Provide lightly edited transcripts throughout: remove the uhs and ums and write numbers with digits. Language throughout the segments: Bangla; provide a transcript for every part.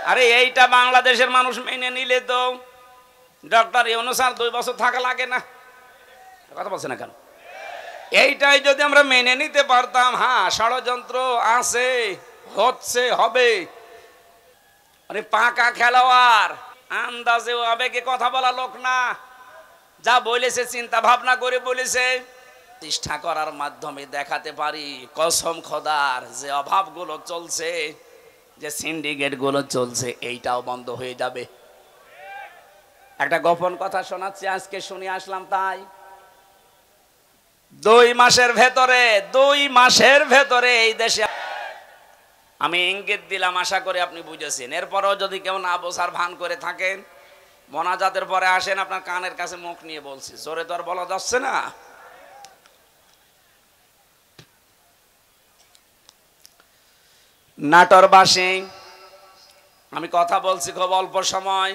আরে এইটা বাংলাদেশের মানুষ মেনে নিলে তো ডক্টর ইউনূস আর 2 বছর থাকা লাগে না। কথা বলছে না কেন? এইটাই যদি আমরা মেনে নিতে পারতাম, হ্যাঁ ষড়যন্ত্র আছে, হচ্ছে, হবে, মানে পাকা খেলোয়াড়, আন্দাজে আবেগে কথা বলা লোক না, যা বলেছে চিন্তা ভাবনা করে বলেছে, প্রতিষ্ঠা করার মাধ্যমে দেখাতে পারি কসম খোদার যে অভাবগুলো চলছে, যে সিন্ডিকেট গুলো চলছে, এইটাও বন্ধ হয়ে যাবে। একটা গোপন কথা শোনাচ্ছি, আজকে শুনে আসলাম। তাই 2 মাসের ভেতরে এই দেশে, আমি ইঙ্গিত দিলাম, আশা করি আপনি বুঝেছেন। এরপরেও যদি কেউ না বোঝার ভান করে থাকেন, মোনাজাতের পরে আসেন, আপনার কানের কাছে মুখ নিয়ে বলছি, জোরে তো আর বলা যাচ্ছে না। নাটোরবাসী, আমি কথা বলছি খুব অল্প সময়,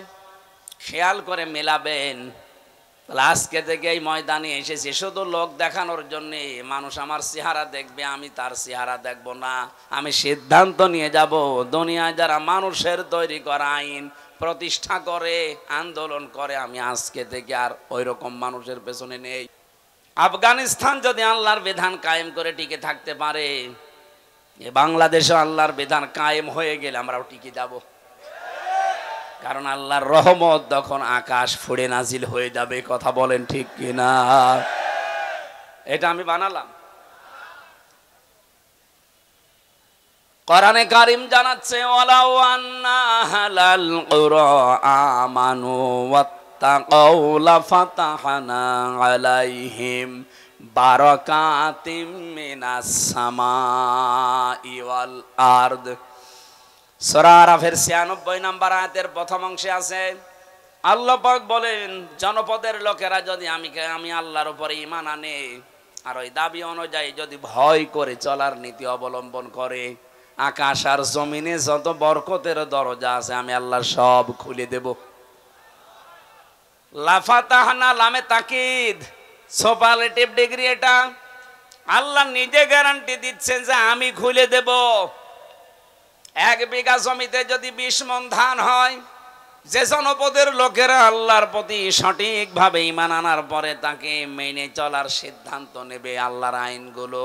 খেয়াল করে মেলাবেন। আজকে থেকে এই ময়দানে এসেছি শুধু লোক দেখানোর জন্য, মানুষ আমার চেহারা দেখবে, আমি তার চেহারা দেখব না। আমি সিদ্ধান্ত নিয়ে যাব, দুনিয়ায় যারা মানুষের তৈরি করা আইন প্রতিষ্ঠা করে, আন্দোলন করে, আমি আজকে থেকে আর ওই রকম মানুষের পেছনে নেই। আফগানিস্তান যদি আল্লাহর বিধান কায়েম করে টিকে থাকতে পারে, বাংলাদেশে আল্লাহর বিধান কায়েম হয়ে গেলে আমরাও টিকে যাব। কারণ আল্লাহর রহমত তখন আকাশ ফুঁড়ে নাজিল হয়ে যাবে। কথা বলেন ঠিক কিনা? এটা আমি বানালাম। কোরআনে কারীম জানাচ্ছে, ওয়ালাউ আন্না আহলাল কুরা আমানু ওয়াত্তাকাউ লাফাতাহনা আলাইহিম বারাকাতিম মিনাস সামাই ওয়াল আরদ। সূরা আরাফের 96 নম্বর আয়াতের প্রথম অংশে আছে, আল্লাহ পাক বলেন, জনপদের লোকেরা যদি আমি আল্লাহর উপরে ঈমান আনে আর ওই দাবি অনুযায়ী যদি ভয় করে চলার নীতি অবলম্বন করে, আকাশ আর জমিনে যত বরকতের দরজা আছে আমি আল্লাহ সব খুলে দেব। লাফাতাহনা, লামে তাকিদ, সুপারলেটিভ ডিগ্রি। এটা আল্লাহ নিজে গ্যারান্টি দিচ্ছেন যে আমি খুলে দেব। 1 বিঘা জমিতে যদি 20 মণ ধান হয়, যে জনপদের লোকেরা আল্লাহর প্রতি সঠিকভাবে ঈমান আনার পরে তাকে মেনে চলার সিদ্ধান্ত নেবে, আল্লাহর আইনগুলো,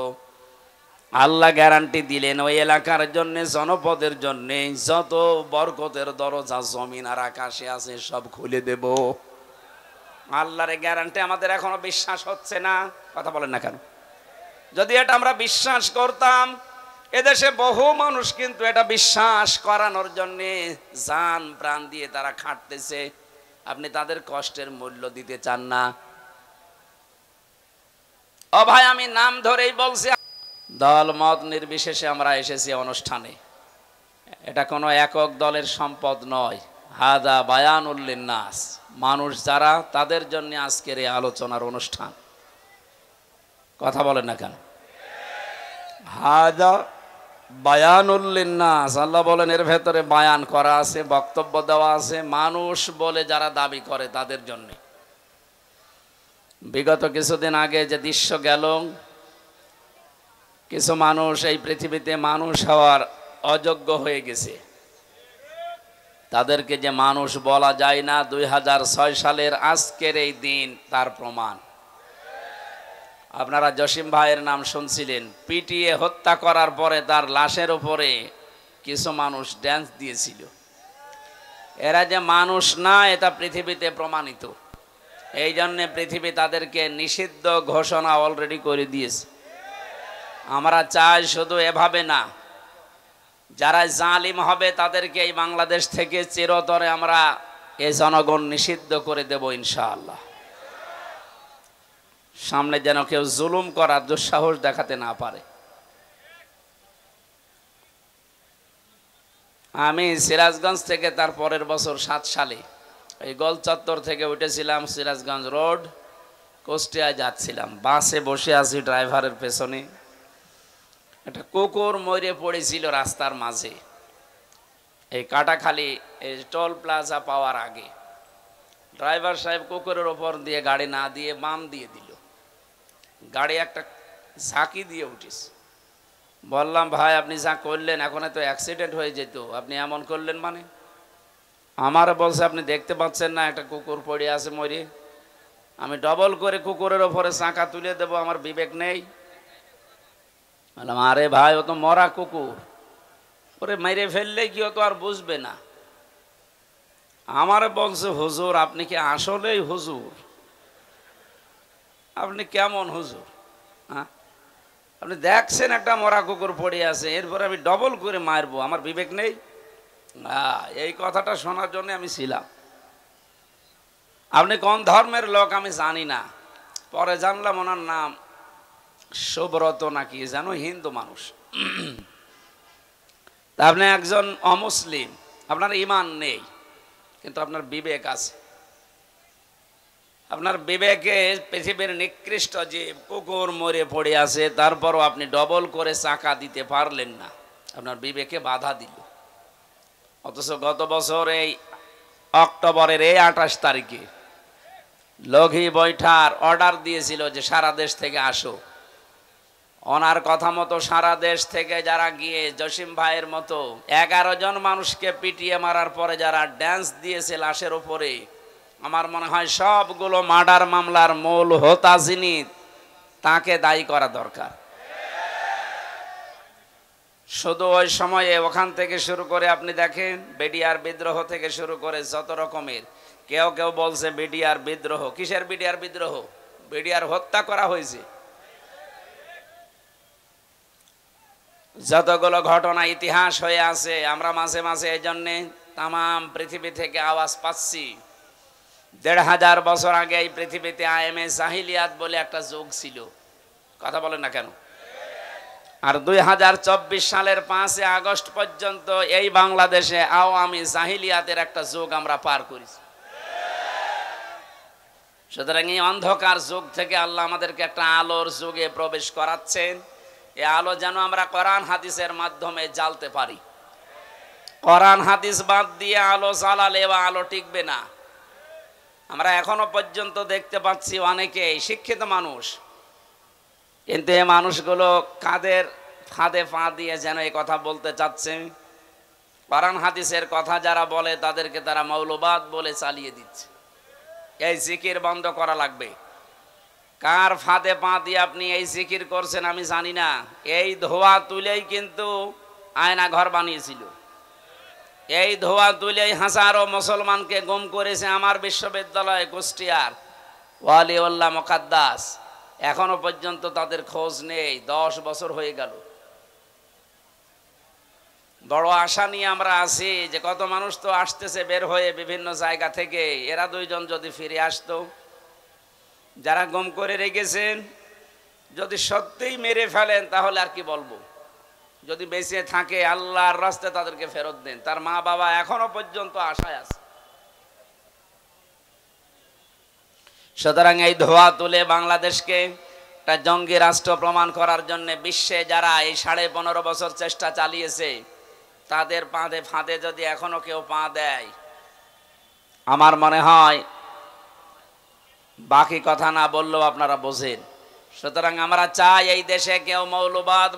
আল্লাহ গ্যারান্টি দিলেন ওই এলাকার জন্য, জনপদের জন্য যত বরকতের দরজা জমিন আর আকাশে আছে সব খুলে দেব। আল্লাহর গ্যারান্টি আমাদের এখনো বিশ্বাস হচ্ছে না। কথা বলেন না কেন? যদি এটা আমরা বিশ্বাস করতাম, এদেশে বহু মানুষ কিন্তু এটা বিশ্বাস করানোর জন্য জান প্রাণ দিয়ে তারা খাটতেছে। আপনি তাদের কষ্টের মূল্য দিতে চান না। ও ভাই, আমি নাম ধরেই বলছি, দল মত নির্বিশেষে আমরা এসেছি অনুষ্ঠানে। এটা কোনো একক দলের সম্পদ নয়। হাদা বায়ানুল লিন্নাস, মানুষ যারা, তাদের জন্য আজকের এই আলোচনার অনুষ্ঠান। কথা বলেন না কেন? হাদা বায়ানুল লিন্নাস, আল্লাহ বলেন এর ভেতরে বায়ান করা আছে, বক্তব্য দেওয়া আছে মানুষ বলে যারা দাবি করে তাদের জন্য। বিগত কিছুদিন আগে যে দৃশ্য গেল, কিছু মানুষ এই পৃথিবীতে মানুষ হওয়ার অযোগ্য হয়ে গেছে, তাদেরকে যে মানুষ বলা যায় না, 2006 সালের আজকের এই দিন তার প্রমাণ। আপনারা জসিম ভাইয়ের নাম শুনছিলেন, পিটিয়ে হত্যা করার পরে তার লাশের উপরে কিছু মানুষ ড্যান্স দিয়েছিল। এরা যে মানুষ না, এটা পৃথিবীতে প্রমাণিত। এই জন্যে পৃথিবী তাদেরকে নিষিদ্ধ ঘোষণা অলরেডি করে দিয়েছে। আমরা চাই শুধু এভাবে না, যারা জালিম হবে তাদেরকে এই বাংলাদেশ থেকে চিরতরে আমরা এই জনগণ নিষিদ্ধ করে দেব ইনশাআল্লাহ। সামনে যেন কেউ জুলুম করার দুঃসাহস দেখাতে না পারে। আমি সিরাজগঞ্জ থেকে তার পরের বছর 7 সালে এই গোল চত্বর থেকে উঠেছিলাম সিরাজগঞ্জ রোড, কুষ্টিয়ায় যাচ্ছিলাম। বাসে বসে আছি ড্রাইভারের পেছনে, একটা কুকুর মরে পড়েছিল রাস্তার মাঝে, এই কাটাখালী এই টোল প্লাজা পাওয়ার আগে। ড্রাইভার সাহেব কুকুরের ওপর দিয়ে গাড়ি না দিয়ে বাম দিয়ে দিল, গাড়ি একটা ঝাঁকি দিয়ে উঠিস। বললাম, ভাই আপনি যা করলেন এখন তো অ্যাক্সিডেন্ট হয়ে যেত, আপনি এমন করলেন মানে? আমার বলছে আপনি দেখতে পাচ্ছেন না একটা কুকুর পড়ে আছে মরে, আমি ডবল করে কুকুরের ওপরে চাকা তুলে দেব, আমার বিবেক নেই? বললাম আরে ভাই ও তো মরা কুকুর, ওরে মেরে ফেললে কি ও তো আর বুঝবে না। আমার বলছে হুজুর আপনি কি আসলেই হুজুর? আপনি কেমন হুজুর? হ্যাঁ, আপনি দেখছেন একটা মরা কুকুর পড়ে আছে, এরপরে আমি ডবল করে মারবো, আমার বিবেক নেই? এই কথাটা শোনার জন্য আমি ছিলাম। আপনি কোন ধর্মের লোক আমি জানি না, পরে জানলাম ওনার নাম সুব্রত নাকি যেন, হিন্দু মানুষ। তা আপনি একজন অমুসলিম, আপনার ঈমান নেই, কিন্তু আপনার বিবেক আছে। আপনার বিবেকে পৃথিবীর নিকৃষ্ট যে কুকুর মরে পড়ে আছে, তারপরও আপনি ডবল করে চাকা দিতে পারলেন না, আপনার বিবেকে বাধা দিল। অথচ গত বছর এই অক্টোবরের এই 28 তারিখে লঘি বৈঠার অর্ডার দিয়েছিল যে সারা দেশ থেকে আসো। ওনার কথা মতো সারা দেশ থেকে যারা গিয়ে জসিম ভাইয়ের মতো 11 জন মানুষকে পিটিয়ে মারার পরে যারা ড্যান্স দিয়েছে লাশের উপরে, আমার মনে হয় সবগুলো মার্ডার মামলার মূল হোতা যিনি, তাকে দায়ী করা দরকার। শুধু ওই সময়ে ওখান থেকে শুরু করে আপনি দেখেন, বিডিআর বিদ্রোহ থেকে শুরু করে যত রকমের, কেউ কেউ বলছে বিডিআর বিদ্রোহ। কিসের বিডিআর বিদ্রোহ? বিডিআর হত্যা করা হয়েছে। যতগুলো ঘটনা ইতিহাস হয়ে আছে, আমরা মাঝে মাঝে এই জন্যে তামাম পৃথিবী থেকে আওয়াজ পাচ্ছি। 1500 বছর আগে এই পৃথিবীতে আইএমএ জাহিলিয়াত বলে একটা যুগ ছিল, কথা বলেন না কেন? আর 2024 সালের 5 আগস্ট পর্যন্ত এই বাংলাদেশে আওয়ামী জাহিলিয়াতের একটা যুগ আমরা পার করেছি। সুতরাং এই অন্ধকার যুগ থেকে আল্লাহ আমাদেরকে একটা আলোর যুগে প্রবেশ করাচ্ছেন। এই আলো যেন আমরা কোরআন হাদিসের মাধ্যমে জ্বালতে পারি। কোরআন হাদিস বাদ দিয়ে আলো জ্বালালে আলো টিকবে না। আমরা এখনো পর্যন্ত দেখতে পাচ্ছি অনেকে শিক্ষিত মানুষ, কিন্তু এই মানুষগুলো কাদের ফাঁদে পা দিয়ে যেন এই কথা বলতে চাচ্ছে। কোরআন হাদিসের কথা যারা বলে তাদেরকে তারা মৌলবাদ বলে চালিয়ে দিচ্ছে। এই জিকির বন্ধ করা লাগবে। কার ফাঁদে পা দিয়ে আপনি এই জিকির করছেন আমি জানি না। এই ধোয়া তুলেই কিন্তু আয়না ঘর বানিয়েছিল, এই ধোয়া তুলেই হাজারো মুসলমানকে গুম করেছে আমার বিশ্ববিদ্যালয় কুষ্টিয়ার ওয়ালিউল্লাহ মুকাদ্দাস। এখনো পর্যন্ত তাদের খোঁজ নেই, 10 বছর হয়ে গেল। বড় আশা নিয়ে আমরা আছি যে কত মানুষ তো আসতেছে বের হয়ে বিভিন্ন জায়গা থেকে, এরা 2 জন যদি ফিরে আসতো। যারা গুম করে রেখেছেন যদি সত্যিই মেরে ফেলেন তাহলে আর কি বলবো, যদি বেঁচে থাকে আল্লাহর রাস্তায় তাদেরকে ফেরত দেন। তার মা বাবা এখনো পর্যন্ত আশায় আছে। সুতরাং এই ধোয়া তুলে বাংলাদেশকে একটা জঙ্গি রাষ্ট্র প্রমাণ করার জন্য বিশ্বে যারা এই 15.5 বছর চেষ্টা চালিয়েছে, তাদের ফাঁদে যদি এখনো কেউ পা দেয়, আমার মনে হয় বাকি কথা না বললেও আপনারা বোঝেন। সুতরাং আমরা চাই এই দেশে কেউ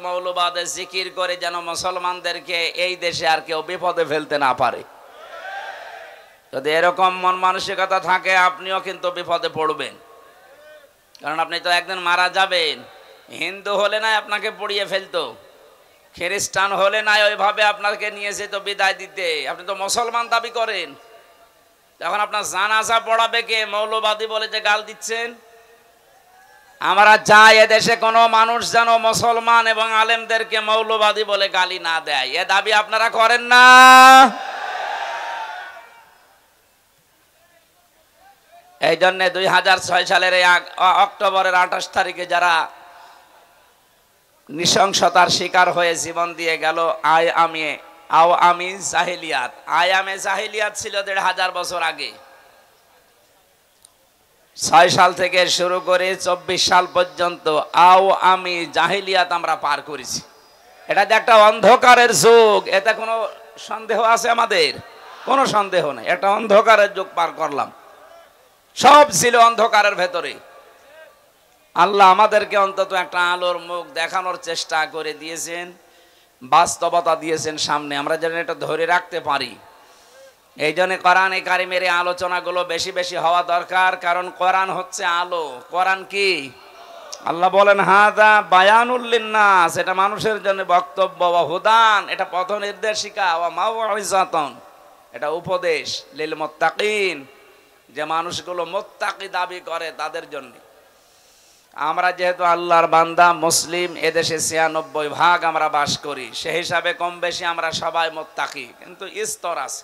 মৌলবাদের জিকির করে যেন মুসলমানদেরকে এই দেশে আর কেউ বিপদে ফেলতে না পারে। যদি এরকম মন মানসিকতা থাকে আপনিও কিন্তু বিপদে পড়বেন, কারণ আপনি তো একদিন মারা যাবেন। হিন্দু হলে না আপনাকে পুড়িয়ে ফেলতো, খ্রিস্টান হলে না ওইভাবে আপনাকে নিয়ে যেত বিদায় দিতে। আপনি তো মুসলমান দাবি করেন, এখন আপনার জানাজা পড়াবে কে? মৌলবাদী বলে যে গাল দিচ্ছেন। আমরা চাই এদেশে কোনো মানুষ যেন মুসলমান এবং আলেমদেরকে মৌলবাদী বলে গালি না দেয়, এ দাবি আপনারা করেন না? এই জন্য 2006 সালের অক্টোবরের 28 তারিখে যারা নৃশংসতার শিকার হয়ে জীবন দিয়ে গেল, আওয়ামী জাহিলিয়াত। আইএমএ জাহিলিয়াত ছিল 1500 বছর আগে। 6 সাল থেকে শুরু করে 24 সাল পর্যন্ত আওয়ামী জাহিলিয়াত আমরা পার করেছি। এটা যে একটা অন্ধকারের যুগ, এতে কোনো সন্দেহ আছে আমাদের? কোনো সন্দেহ নেই। একটা অন্ধকারের যুগ পার করলাম, সব ছিল অন্ধকারের ভেতরে। আল্লাহ আমাদেরকে অন্তত একটা আলোর মুখ দেখানোর চেষ্টা করে দিয়েছেন, বাস্তবতা দিয়েছেন সামনে, আমরা যেন এটা ধরে রাখতে পারি। এই জন্য কোরআনে কারিমের এই আলোচনাগুলো বেশি বেশি হওয়া দরকার, কারণ কোরআন হচ্ছে আলো। কোরআন কি? আল্লাহ বলেন হাদা বায়ানুল লিন্নাস, এটা মানুষের জন্য বক্তব্য, ওয়া হুদান, এটা পথ নির্দেশিকা, ওয়া মাউইজাতুন, এটা উপদেশ, লিল মুত্তাকিন, যে মানুষগুলো মুত্তাকি দাবি করে তাদের জন্য। আমরা যেহেতু আল্লাহর বান্দা মুসলিম, এদেশে ৯৬% আমরা বাস করি, সেই হিসাবে কম বেশি আমরা সবাই মুত্তাকি, কিন্তু স্তর আছে,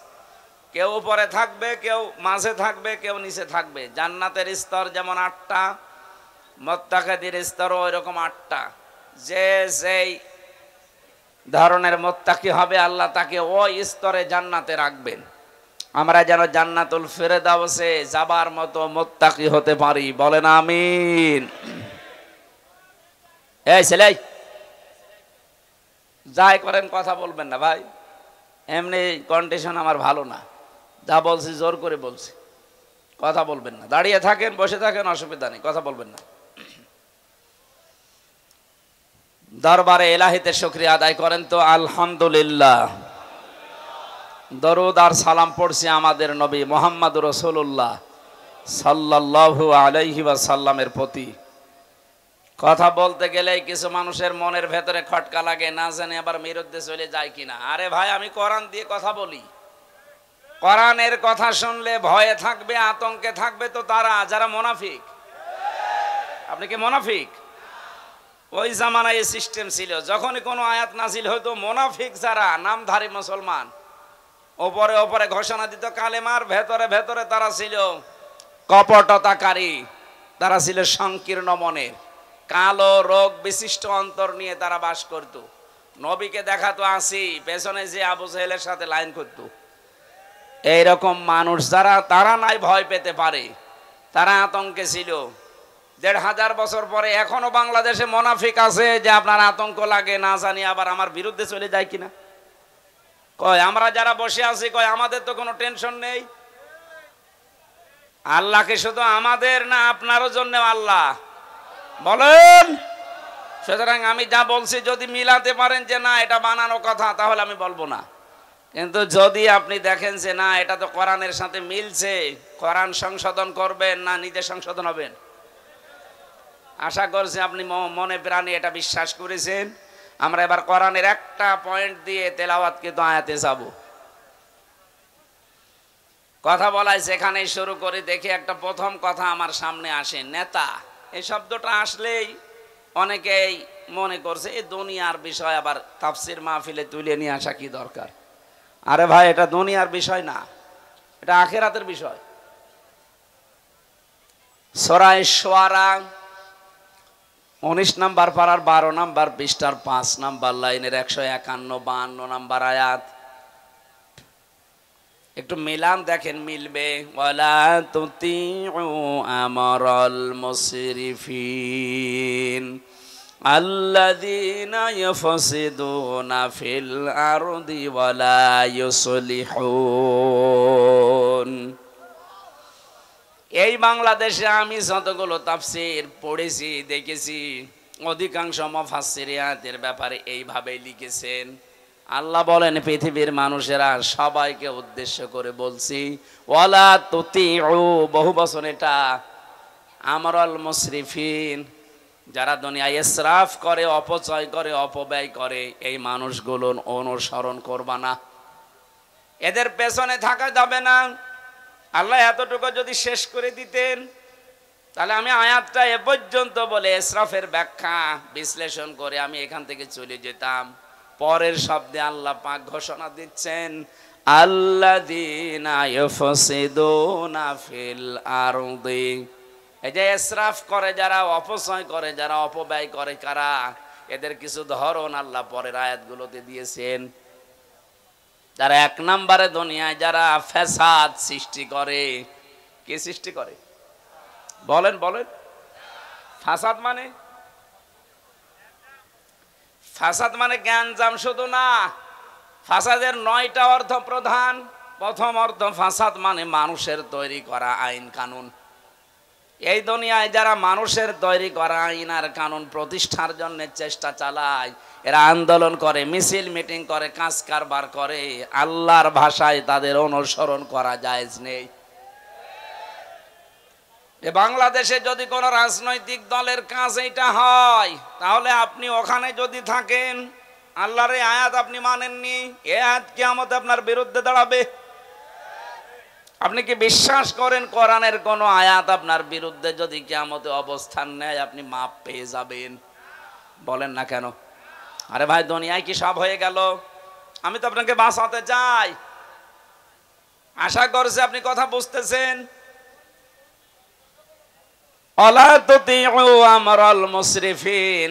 কেউ উপরে থাকবে, কেউ মাঝে থাকবে, কেউ নিচে থাকবে। জান্নাতের স্তর যেমন ৮টা, মুত্তাকিদের স্তরও ওইরকম ৮টা। যে যেই ধরনের মুত্তাকি হবে আল্লাহ তাকে ওই স্তরে জান্নাতে রাখবেন। আমরা যেন জান্নাতুল ফিরদাউসে যাবার মতো মুত্তাকি হতে পারি, বলেন আমিন। এই ছেলে যাই করেন কথা বলবেন না ভাই, এমনি কন্ডিশন আমার ভালো না, যা বলছি জোর করে বলছি, কথা বলবেন না। দাঁড়িয়ে থাকেন, বসে থাকেন, অসুবিধা নেই, কথা বলবেন না। দরবারে এলাহিতে শুকরিয়া আদায় করেন তো আলহামদুলিল্লাহ। দরুদ আর সালাম পড়ছি আমাদের নবী মুহাম্মদ রাসূলুল্লাহ সাল্লাল্লাহু আলাইহি ওয়াসাল্লামের প্রতি। কথা বলতে গেলেই কিছু মানুষের মনের ভেতরে খটকা লাগে, না জানে আবার বিরুদ্ধে চলে যায় কিনা। আরে ভাই, আমি কোরআন দিয়ে কথা বলি, কোরআনের কথা শুনলে ভয়ে থাকবে, আতঙ্কে থাকবে তো তারা যারা মুনাফিক। আপনি কি মুনাফিক? ওই জামানায় এই সিস্টেম ছিল, যখনই কোনো আয়াত নাজিল হইতো মুনাফিক যারা নামধারী মুসলমান ওপরে ওপরে ঘোষণা দিত কালেমার, ভেতরে ভেতরে তারা ছিল কপটতাকারী, তারা ছিল সংকীর্ণ মনের, কালো রোগ বিশিষ্ট অন্তর নিয়ে তারা বাস করত। নবীকে দেখাতো আসি, পেছনে যে আবু জাহেলের সাথে লাইন করত। এইরকম মানুষ যারা, তারা নাই ভয় পেতে পারে, তারা আতঙ্কে ছিল। ১৫০০ বছর পরে এখনো বাংলাদেশে মুনাফিক আছে যে আপনার আতঙ্ক লাগে, না জানি আবার আমার বিরুদ্ধে চলে যায় কিনা। কয় আমরা যারা বসে আছি, কয় আমাদের তো কোনো টেনশন নেই। আল্লাহকে শুধু আমাদের না আপনারও জন্য আল্লাহ বলেন। সুতরাং আমি যা বলছি যদি মিলাতে পারেন যে না এটা বানানো কথা, তাহলে আমি বলবো না। কিন্তু যদি আপনি দেখেন যে না এটা তো কোরআনের সাথে মিলছে, কোরআন সংশোধন করবেন, না নিজে সংশোধন হবেন। আশা করছি আপনি মনে প্রাণে এটা বিশ্বাস করেছেন। আমরা এবার কোরআনের একটা পয়েন্ট দিয়ে তেলাওয়াতকৃত আয়াতে যাব। কথা বলাই সেখানেই শুরু করে, দেখি একটা প্রথম কথা আমার সামনে আসে, নেতা। এই শব্দটা আসলেই অনেকেই মনে করছে এই দুনিয়ার বিষয়, আবার তাফসির মাহফিলে তুলে নিয়ে আসা কি দরকার। আরে ভাই, এটা দুনিয়ার বিষয় না, এটা আখিরাতের বিষয়। সূরা শুআরা ১৯ নম্বর পারার ১২ নম্বর পৃষ্ঠার ৫ নম্বর লাইনের ১৫১ নম্বর আয়াত। একটু মিলান দেখেন, মিলবে। ওয়ালা তুতিউ আমরাল মুসরিফিন আল্লাযীনা ইয়াফসিদুনা ফিল আরদি ওয়ালা ইউসলিহুন। এই বাংলাদেশে আমি যতগুলো তাফসীর পড়েছি দেখেছি, অধিকাংশ মুফাসসিরিয়াতের ব্যাপারে এইভাবেই লিখেছেন। আল্লাহ বলেন পৃথিবীর মানুষেরা সবাইকে উদ্দেশ্য করে বলছি, ওয়ালা তুতিউ, বহু বচন এটা, আমরাল মুসরিফিন, যারা দুনিয়ায় ইসরাফ করে, অপচয় করে, অপব্যয় করে, এই মানুষগুলো অনুসরণ করবা না, এদের পেছনে থাকা যাবে না। আল্লাহ এতটুকু যদি শেষ করে দিতেন, তাহলে আমি আয়াতটা এ পর্যন্ত বলে ইসরাফের ব্যাখ্যা বিশ্লেষণ করে আমি এখান থেকে চলে যেতাম। পরের শব্দে আল্লাহ পাক ঘোষণা দিচ্ছেন, আল্লাযীনা ইউফসিদুনা ফিল আরদি। এই যে ইসরাফ করে যারা, অপচয় করে যারা, অপব্যয় করে কারা, এদের কিছু ধরন আল্লাহ পরের আয়াতগুলোতে দিয়েছেন। যারা ১ নম্বরে দুনিয়ায় যারা ফ্যাসাদ সৃষ্টি করে। কি সৃষ্টি করে বলেন বলেন? ফাসাদ মানে, ফাসাদ মানে জ্ঞানজাম শুধু না, ফাসাদের ৯টা অর্থ প্রধান। প্রথম অর্থ, ফাসাদ মানে মানুষের তৈরি করা আইন কানুন। এই দুনিয়ায় যারা মানুষের তৈরি করা আইন আর কানুন প্রতিষ্ঠার জন্য চেষ্টা চালায়, এরা আন্দোলন করে, মিছিল মিটিং করে, কাজ কারবার করে, আল্লাহর ভাষায় তাদের অনুসরণ করা জায়েজ নেই। বাংলাদেশে যদি কোনো রাজনৈতিক দলের কাজ এটা হয়, তাহলে আপনি ওখানে যদি থাকেন, আল্লাহর এই আয়াত আপনি মানেননি, এই আয়াত কিয়ামতে আপনার বিরুদ্ধে দাঁড়াবে। আপনি কি বিশ্বাস করেন কোরআনের কোন আয়াত আপনার বিরুদ্ধে যদি কিয়ামতে অবস্থান নেয় আপনি মাপ পেয়ে যাবেন? বলেন না কেন? আরে ভাই, দুনিয়ায় কি সব হয়ে গেল? আমি তো আপনাকে বাঁচাতে চাই, আশা করছি আপনি কথা বুঝতেছেন। আলা তুতিউ আমরাল মুসরিফিন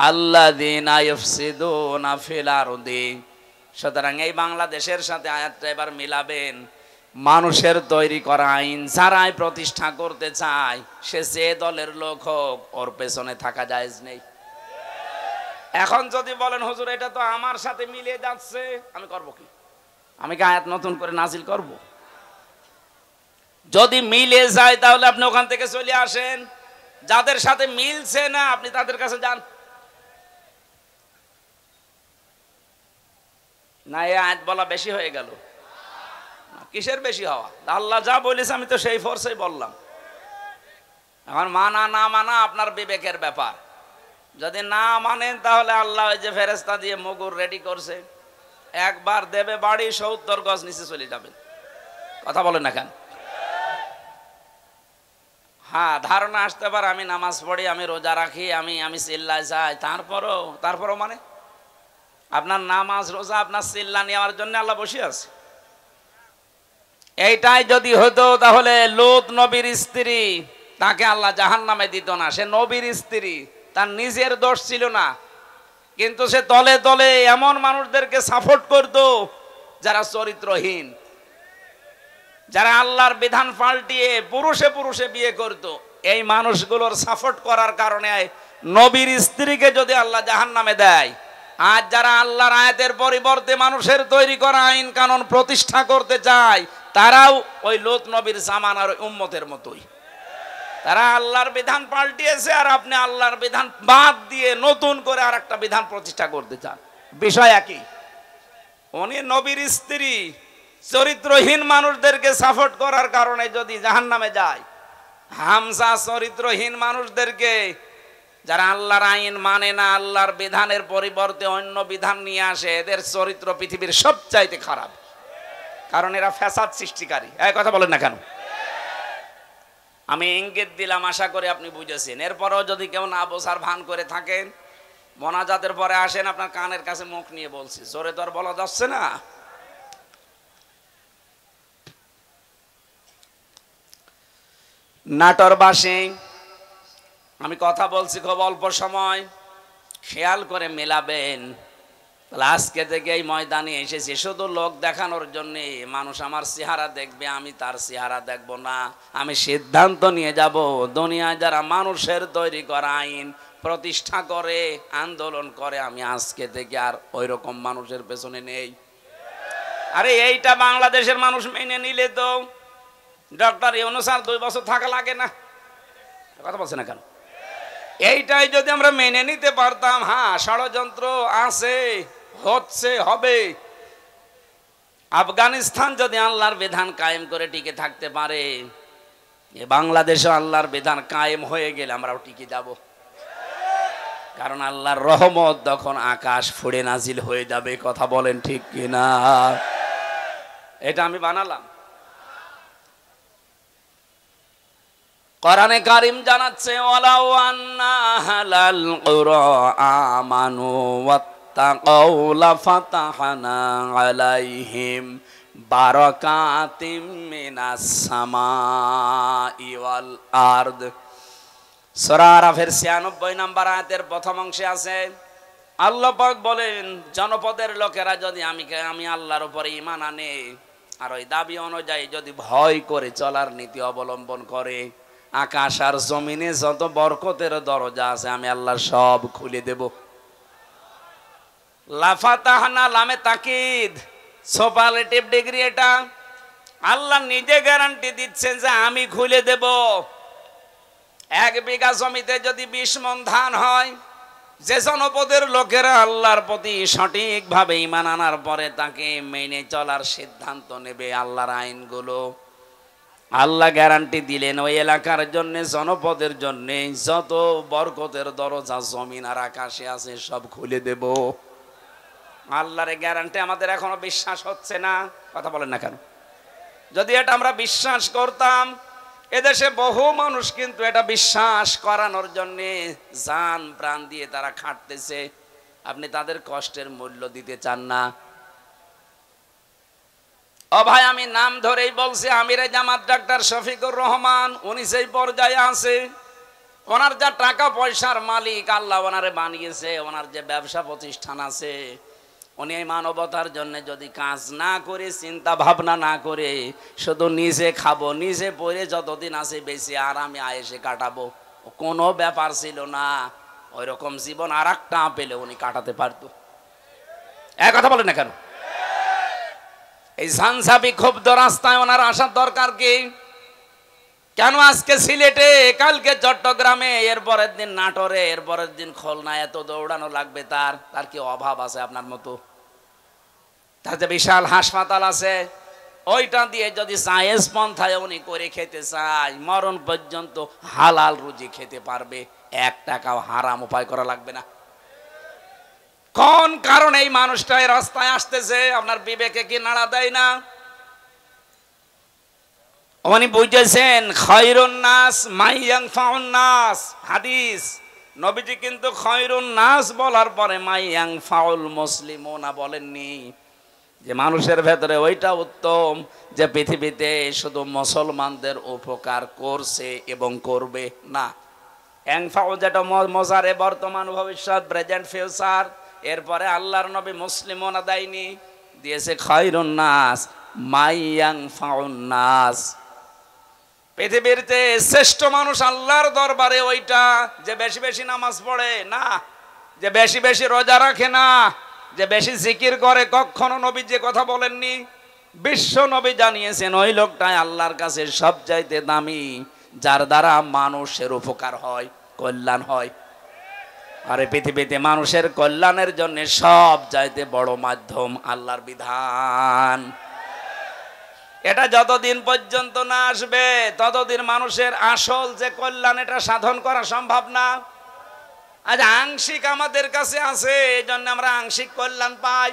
আল্লাযীনা ইফসিদুনা ফিল আরদি। সুতরাং এই বাংলাদেশের সাথে আয়াতটা এবার মিলাবেন। মানুষের তৈরি করা আইন যারাই প্রতিষ্ঠা করতে চায়, সে যে দলের লোক হোক, ওর পেছনে থাকা জায়েজ নেই। এখন যদি বলেন হুজুর এটা তো আমার সাথে মিলে যাচ্ছে, আমি করব কি? আমি কি আয়াত নতুন করে নাজিল করব? যদি মিলে যায় তাহলে আপনি ওখান থেকে চলে আসেন। যাদের সাথে মিলছে না আপনি তাদের কাছে যান। না, এই আয়াত বলা বেশি হয়ে গেল? কিসের বেশি হওয়া? আল্লাহ যা বলেছে আমি তো সেই ফোর্সেই বললাম। এখন মানা না মানা আপনার বিবেকের ব্যাপার। যদি না মানেন তাহলে আল্লাহ ওই যে ফেরেশতা দিয়ে মুগুর রেডি করছে, একবার দেবে বাড়ি, 70 গজ নিচে চলে যাবেন। কথা বলেন না কেন? হ্যাঁ, ধারণা আসতে পারে আমি নামাজ পড়ি, আমি রোজা রাখি, আমি চিল্লায় যাই, তারপরও মানে আপনার নামাজ রোজা আপনার চিল্লা নেওয়ার জন্য আল্লাহ বসে আছে। এইটাই যদি হতো তাহলে লূত নবীর স্ত্রী, তাকে আল্লাহ জাহান্নামে দিত না। সে নবীর স্ত্রী, তার নিজের দোষ ছিল না, কিন্তু সে তলে তলে এমন মানুষদেরকে সাপোর্ট করত যারা চরিত্রহীন, যারা আল্লাহর বিধান পাল্টিয়ে পুরুষে পুরুষে বিয়ে করত। এই মানুষগুলোর সাপোর্ট করার কারণে নবীর স্ত্রীকে যদি আল্লাহ জাহান্নামে দেয়, আজ যারা আল্লাহর আয়াতের পরিবর্তে মানুষের তৈরি করা আইন কানুন প্রতিষ্ঠা করতে চায়, তারাও ওই লূত নবীর জামানার উম্মতের মতোই। তারা আল্লাহর বিধান পাল্টিয়েছে, আর আপনি আল্লাহর বিধান বাদ দিয়ে নতুন করে আর একটা বিধান প্রতিষ্ঠা করতে চান। বিষয় একই। উনি নবীর স্ত্রী, চরিত্রহীন মানুষদেরকে সাপোর্ট করার কারণে যদি জাহান্নামে যায়, হামজা চরিত্রহীন মানুষদেরকে, যারা আল্লাহর আইন মানে না, আল্লাহর বিধানের পরিবর্তে অন্য বিধান নিয়ে আসে, এদের চরিত্র পৃথিবীর সবচাইতে খারাপ, কারণ এরা ফ্যাসাদ সৃষ্টিকারী। এই কথা বলেন না কেন? আমি ইঙ্গিত দিলাম, আশা করি আপনি বুঝেছেন। এরপরেও যদি কেউ না বোঝার ভান করে থাকেন, মোনাজাতের পরে আসেন, আপনার কানের কাছে মুখ নিয়ে বলছি, জোরে তো আর বলা যাচ্ছে না। নাটোরবাসী, আমি কথা বলছি খুব অল্প সময়, খেয়াল করে মেলাবেন। আজকে থেকে এই ময়দানে এসেছি শুধু লোক দেখানোর জন্য। মানুষ আমার চেহারা দেখবে, আমি তার চেহারা দেখব না। আমি সিদ্ধান্ত নিয়ে যাব, দুনিয়ায় যারা মানুষের তৈরি করা আইন প্রতিষ্ঠা করে, আন্দোলন করে, আমি আজকে থেকে আর ওই রকম মানুষের পেছনে নেই। আরে এইটা বাংলাদেশের মানুষ মেনে নিলে তো ডক্টর ইউনূস আর 2 বছর থাকা লাগে না। কথা বলছে না কেন? এইটাই যদি আমরা মেনে নিতে পারতাম, হ্যাঁ ষড়যন্ত্র আছে, হচ্ছে, হবে। আফগানিস্তান যদি আল্লাহর বিধান কায়েম করে টিকে থাকতে পারে, বাংলাদেশে আল্লাহর বিধান কায়েম হয়ে গেলে আমরাও টিকে যাব। কারণ আল্লাহর রহমত তখন আকাশ ফুঁড়ে নাজিল হয়ে যাবে। কথা বলেন ঠিক কিনা? এটা আমি বানালাম। কোরআনে কারীম জানাচ্ছে, ওয়ালাউ আন্না আহলাল কুরা আমানু ওয়াত্তাকাউ লাফাতাহনা আলাইহিম বারাকাতিম মিনাস সামাই ওয়াল আরদ। সূরা আরাফের 96 নম্বর আয়াতের প্রথম অংশে আছে, আল্লাহ পাক বলেন, জনপদের লোকেরা যদি আমি আল্লাহর উপরে ঈমান আনে আর ওই দাবি অনুযায়ী যদি ভয় করে চলার নীতি অবলম্বন করে, আকাশ আর জমিনে যত বরকতের দরজা আছে আমি আল্লাহ সব খুলে দেব। লাফাতাহনা, লামে তাকিদ, সুপারলেটিভ ডিগ্রি। এটা আল্লাহ নিজে গ্যারান্টি দিচ্ছেন যে আমি খুলে দেব। 1 বিঘা জমিতে যদি 20 মণ ধান হয়, যে জনপদের লোকেরা আল্লাহর প্রতি সঠিকভাবে ঈমান আনার পরে তাকে মেনে চলার সিদ্ধান্ত নেবে আল্লাহর আইনগুলো, আল্লাহ গ্যারান্টি দিলেন ওই এলাকার জন্য, জনপদের জন্য যত বরকতের দরজা জমিন আর আকাশে আছে সব খুলে দেব। আল্লাহর গ্যারান্টি আমাদের এখনো বিশ্বাস হচ্ছে না, কথা বলেন না কেন? যদি এটা আমরা বিশ্বাস করতাম, এদেশে বহু মানুষ কিন্তু এটা বিশ্বাস করানোর জন্য জান প্রাণ দিয়ে তারা খাটতেছে। আপনি তাদের কষ্টের মূল্য দিতে চান না। ও ভাই, আমি নাম ধরেই বলছি, আমিরে জামাত ডাক্তার শফিকুর রহমান, উনি সেই পর্যায়ে আছে। ওনার যা টাকা পয়সার মালিক, আল্লাহ ওনারে বানিয়েছে, ওনার যে ব্যবসা প্রতিষ্ঠান আছে, উনি এই মানবতার জন্য যদি কাজ না করে, চিন্তা ভাবনা না করে, শুধু নিজে খাবো, নিজে পরে যতদিন আছে বেশি আরামে আয়েসে কাটাবো, কোনো ব্যাপার ছিল না। ওই রকম জীবন আর একটা পেলে উনি কাটাতে পারতো। এক কথা বলেন না কেন? এই ঝানঝাপি ক্ষুব্ধ রাস্তায় ওনার আসার দরকার কি? কেন আজকে সিলেটে, কালকে চট্টগ্রামে, এরপরের দিন নাটোরে, এরপরের দিন খুলনা, এত দৌড়ানো লাগবে? তার কি অভাব আছে আপনার মতো? তার যে বিশাল হাসপাতাল আছে, ওইটা দিয়ে যদি সায়েন্স পন্থায় উনি করে খেতে চায়, মরণ পর্যন্ত হালাল রুজি খেতে পারবে, 1 টাকাও হারাম উপায় করা লাগবে না। কোন কারণে এই মানুষটা এই রাস্তায় আসতেছে? আপনার বিবেকে কি নাড়া দেয় না? উনি বুঝেছেন খায়রুন নাস মান ইয়ানফাউন নাস, হাদিস। নবীজি কিন্তু খায়রুন নাস বলার পরে মান ইয়ানফাউল মুসলিমুনা বলেননি, যে মানুষের ভেতরে ওইটা উত্তম যে পৃথিবীতে শুধু মুসলমানদের উপকার করছে এবং করবে না। ইয়ানফাউ যেটা মজারে বর্তমান ভবিষ্যৎ, প্রেজেন্ট ফিউচার, এরপরে আল্লাহর নবী মুসলিমুনা দেয়নি, দিয়েছে খায়রুন নাস মান ইয়ানফাউন নাস। পৃথিবীর যে শ্রেষ্ঠ মানুষ আল্লাহর দরবারে ওইটা যে বেশি বেশি নামাজ পড়ে না, যে বেশি বেশি রোজা রাখে না, যে বেশি জিকির করে, কখনো নবী যে কথা বলেননি। বিশ্ব নবী জানিয়েছেন ওই লোকটাই আল্লাহর কাছে সবচাইতে দামি, যার দ্বারা মানুষের উপকার হয়, কল্যাণ হয়। আরে পৃথিবীতে মানুষের কল্যাণের জন্য সব চাইতে বড় মাধ্যম আল্লাহর বিধান। এটা যতদিন পর্যন্ত না আসবে ততদিন মানুষের আসল যে কল্যাণ এটা সাধন করা সম্ভব না। আজ আংশিক আমাদের কাছে আছে, এই জন্য আমরা আংশিক কল্যাণ পাই।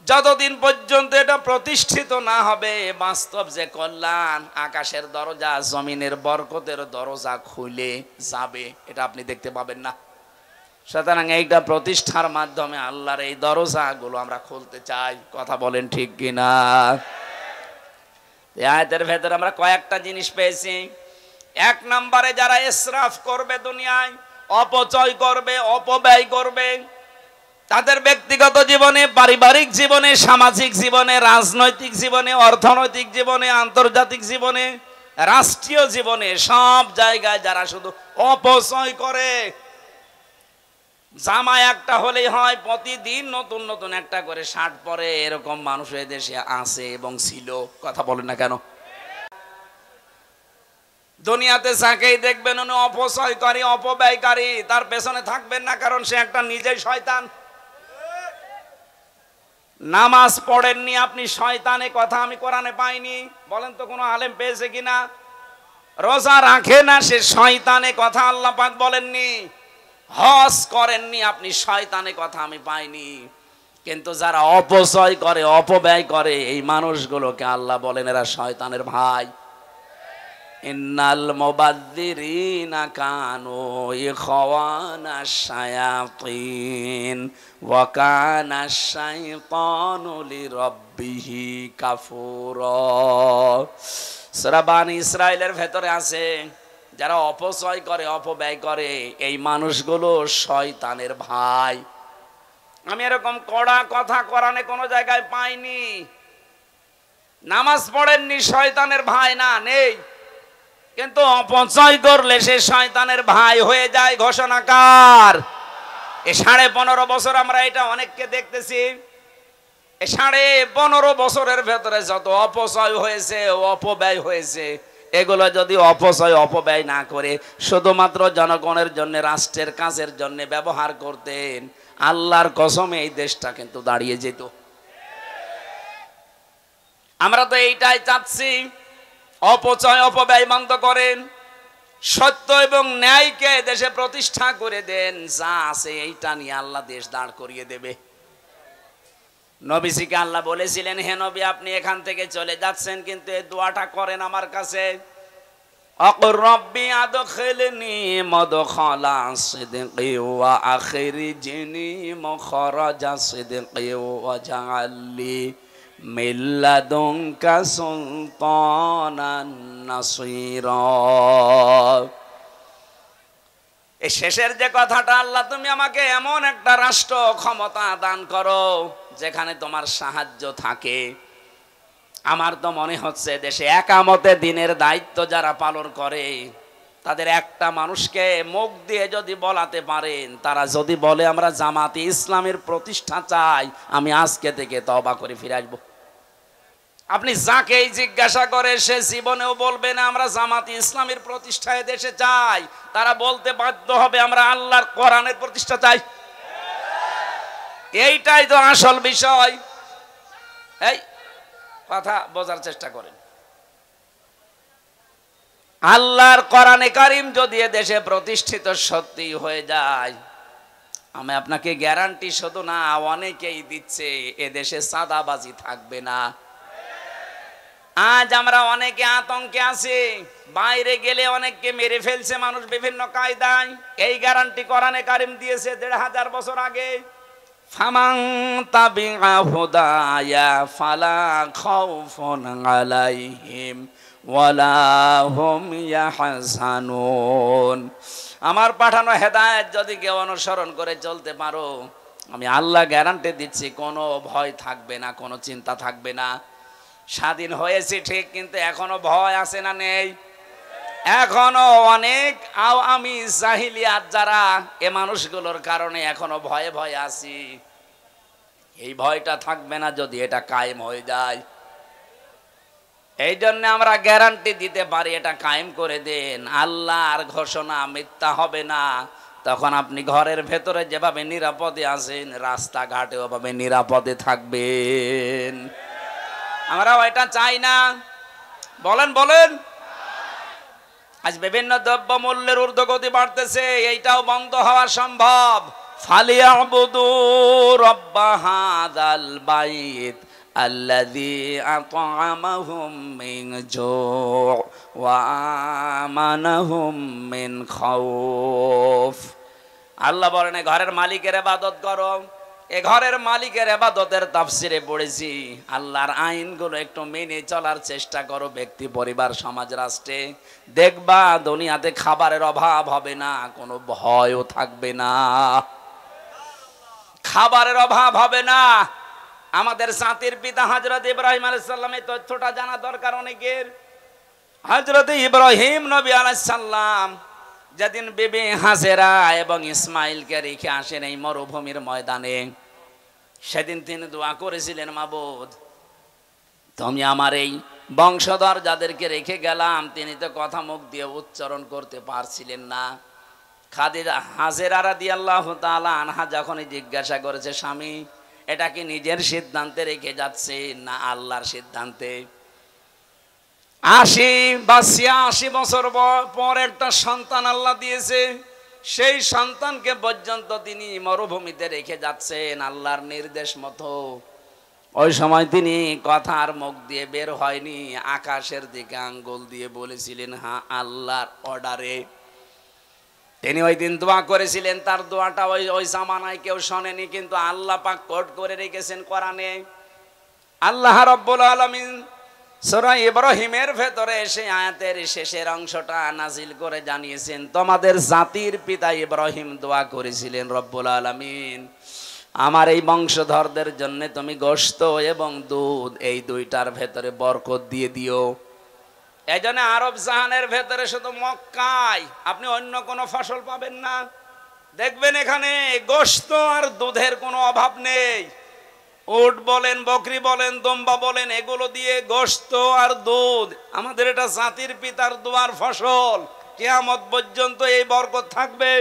যতদিন পর্যন্ত এটা প্রতিষ্ঠিত না হবে, বাস্তব যে কল্যাণ, আকাশের দরজা, জমিনের বরকতের দরজা খুলে যাবে, এটা আপনি দেখতে পাবেন না। সুতরাং এইটা প্রতিষ্ঠার মাধ্যমে আল্লাহর এই দরজাগুলো আমরা খুলতে চাই। কথা বলেন ঠিক কিনা? এই আয়াতের ভেতরে আমরা কয়েকটা জিনিস পেয়েছি। 1 নম্বরে যারা ইসরাফ করবে, দুনিয়ায় অপচয় করবে, অপব্যয় করবে, তাদের ব্যক্তিগত জীবনে, পারিবারিক জীবনে, সামাজিক জীবনে, রাজনৈতিক জীবনে, অর্থনৈতিক জীবনে, আন্তর্জাতিক জীবনে, রাষ্ট্রীয় জীবনে, সব জায়গায় যারা শুধু অপচয় করে। জামা একটা হলেই হয়, প্রতিদিন নতুন নতুন একটা করে শার্ট পরে, এরকম মানুষ এই দেশে আছে এবং ছিল। কথা বলেন না কেন? দুনিয়াতে যাকেই দেখবেন উনি অপচয়কারী, অপব্যয়কারী, তার পেছনে থাকবেন না, কারণ সে একটা নিজেই শয়তান। নামাজ পড়েননি আপনি, শয়তানে কথা আমি কোরআনে পাইনি, বলেন তো কোনো আলেম পেয়েছে কিনা? রোজা রাখে না, সে শয়তানে কথা আল্লাহ পাক বলেননি। হজ করেননি আপনি, শয়তানে কথা আমি পাইনি। কিন্তু যারা অপচয় করে, অপব্যয় করে, এই মানুষগুলোকে আল্লাহ বলেন এরা শয়তানের ভাই। ইন্নাল মুবাযযিরিনা কানু ইখওয়ানাশ শায়াতিন ওয়া কানাশ শাইতানু লিরাব্বিহি কাফুরা। সূরা বানী ইসরাঈলের ভেতরে আছে, যারা অপচয় করে, অপব্যয় করে, এই মানুষগুলো শয়তানের ভাই। আমি এরকম কড়া কথা কোরআনে কোনো জায়গায় পাইনি। নামাজ পড়েননি, শয়তানের ভাই না, নেই। কিন্তু অপচয় করলে সে শয়তানের ভাই হয়ে যায়। ঘোষণাকার এই 15.5 বছর আমরা এটা অনেককে দেখতেছি। এই 15.5 বছরের ভেতরে যত অপচয় হয়েছে, অপব্যয় হয়েছে, এগুলো যদি অপচয় অপব্যয় না করে শুধুমাত্র জনগণের জন্য, রাষ্ট্রের কাজের জন্য ব্যবহার করতেন, আল্লাহর কসমে এই দেশটা কিন্তু দাঁড়িয়ে যেত। আমরা তো এইটাই চাচ্ছি, অপচয় অপব্যয় বন্ধ করেন, সত্য এবং ন্যায়কে দেশে প্রতিষ্ঠা করে দেন, যা আছে এইটা নিয়ে আল্লাহ দেশ দাঁড় করিয়ে দেবে। নবীজিকে আল্লাহ বলেছিলেন, হে নবী আপনি এখান থেকে চলে যাচ্ছেন, কিন্তু এই দোয়াটা করেন আমার কাছে, আকুর রব্বি আদখিলনি মাদখালা সিদকি ওয়া আখরিজনি মুখরাজা সিদকি ওয়া জাআললি মিন লাদুনকা সুলতানান নাসীরা। এই শেষের যে কথাটা, আল্লাহ তুমি আমাকে এমন একটা রাষ্ট্র ক্ষমতা দান করো যেখানে তোমার সাহায্য থাকে। আমার তো মনে হচ্ছে দেশে একামতে দিনের দায়িত্ব যারা পালন করে তাদের একটা মানুষকে মুখ দিয়ে যদি বলাতে পারেন, তারা যদি বলে আমরা জামাতে ইসলামের প্রতিষ্ঠা চাই, আমি আজকে থেকে তওবা করে ফিরে আসবো। আপনি যাকেই জিজ্ঞাসা করে সে জীবনেও বলবে না আমরা জামাতে ইসলামের প্রতিষ্ঠায় দেশে চাই, তারা বলতে বাধ্য হবে আমরা আল্লাহর কোরআনের প্রতিষ্ঠা চাই। এইটাই তো আসল বিষয়। এই কথা বোঝার চেষ্টা করেন। আল্লাহর কোরআনে কারীম যদি দেশে প্রতিষ্ঠিত সত্যি হয়ে যায়, আমি আপনাকে গ্যারান্টি শুধু না অনেকেই দিচ্ছে, এ দেশে চাঁদাবাজি থাকবে না। আজ আমরা অনেকে আতঙ্কে আছি, বাইরে গেলে অনেককে মেরে ফেলছে মানুষ বিভিন্ন কায়দায়। এই গ্যারান্টি কোরআনে কারীম দিয়েছে ১৫০০ বছর আগে। ফামান তাবিআ হুদায়া ফালা খাউফুন আলাইহিম ওয়ালা হুম ইয়াহজানুন। আমার পাঠানো হেদায়েত যদি কেউ অনুসরণ করে চলতে পারো, আমি আল্লাহ গ্যারান্টি দিচ্ছি কোনো ভয় থাকবে না, কোনো চিন্তা থাকবে না। স্বাধীন হয়েছি ঠিক, কিন্তু এখনো ভয় আছে না নেই? এখনো অনেক আমি জাহিলিয়াত যারা, এ মানুষগুলোর কারণে এখনো ভয়ে ভয়ে আছি। এই ভয়টা থাকবে না যদি এটা কায়েম হয়ে যায়। এই জন্য আমরা গ্যারান্টি দিতে পারি, এটা কায়েম করে দেন। আল্লাহর ঘোষণা মিথ্যা হবে না। তখন আপনি ঘরের ভেতরে যেভাবে নিরাপদে আছেন, রাস্তাঘাটে ওভাবে নিরাপদে থাকবেন। আমরা ওইটা চাই না। বলেন বলেন। আজ বিভিন্ন দ্রব্য মূল্যের ঊর্ধ্বগতি বাড়তেছে, এইটাও বন্ধ হওয়া সম্ভব। ফালিয়াবুদু রাব্ব হাযাল বাইত আল্লাযী আত'আমাহুম মিন জু' ওয়া আমানাহুম মিন খাউফ। আল্লাহ বলেন ঘরের মালিকের ইবাদত করো। এ ঘরের মালিকের ইবাদতের তাফসিরে পড়েছি, আল্লাহর আইনগুলো একটু মেনে চলার চেষ্টা করো ব্যক্তি, পরিবার, সমাজ, রাষ্ট্রে। দেখবা দুনিয়াতে খাবারের অভাব হবে না, কোনো ভয়ও থাকবে না, খাবারের অভাব হবে না। আমাদের জাতির পিতা হযরত ইব্রাহিম আলাইহিস সালামের তথ্যটা জানা দরকার অনেকের। হযরত ইব্রাহিম নবী আলাইহিস সালাম যেদিন বিবি হাজেরা এবং ইসমাইলকে রেখে আসেন এই মরুভূমির ময়দানে, সেদিন তিনি দোয়া করেছিলেন, মাবুদ তুমি আমার এই বংশধর যাদেরকে রেখে গেলাম, তিনি তো কথা মুখ দিয়ে উচ্চারণ করতে পারছিলেন না। খাদিজা হাজেরা রাদিয়াল্লাহু তাআলা আনহা যখনই জিজ্ঞাসা করেছে, স্বামী এটা কি নিজের সিদ্ধান্তে রেখে যাচ্ছে না আল্লাহর সিদ্ধান্তে? ৮০ বছর পর একটা সন্তান আল্লাহ দিয়েছে, সেই সন্তানকে পর্যন্ত তিনি মরুভূমিতে রেখে যাচ্ছেন আল্লাহর নির্দেশ মতো। ওই সময় তিনি কথার মুখ দিয়ে বের হয়নি, আকাশের দিকে আঙ্গুল দিয়ে বলেছিলেন হ্যাঁ আল্লাহর অর্ডারে। তিনি ওই দিন দোয়া করেছিলেন, তার দোয়াটা ওই জামানায় কেউ শোনেনি, কিন্তু আল্লাহ পাক কোট করে রেখেছেন কোরআনে। আল্লাহ রাব্বুল আলামিন সূরা ইব্রাহিমের ভেতরে সেই আয়াতের শেষের অংশটা নাজিল করে জানিয়েছেন, তোমাদের জাতির পিতা ইব্রাহিম দোয়া করেছিলেন, রব্বুল আলামিন আমার এই বংশধরদের জন্য তুমি গোশত এবং দুধ এই দুইটার ভেতরে বরকত দিয়ে দিও। এই জন্য আরব জাহানের ভেতরে শুধু মক্কায় আপনি অন্য কোনো ফসল পাবেন না। দেখবেন এখানে গোশত আর দুধের কোনো অভাব নেই। উট বলেন, বকরি বলেন, দম্বা বলেন, এগুলো দিয়ে গোশত আর দুধ, আমাদের এটা জাতির পিতার দোয়ার ফসল, কিয়ামত পর্যন্ত এই বরকত থাকবে।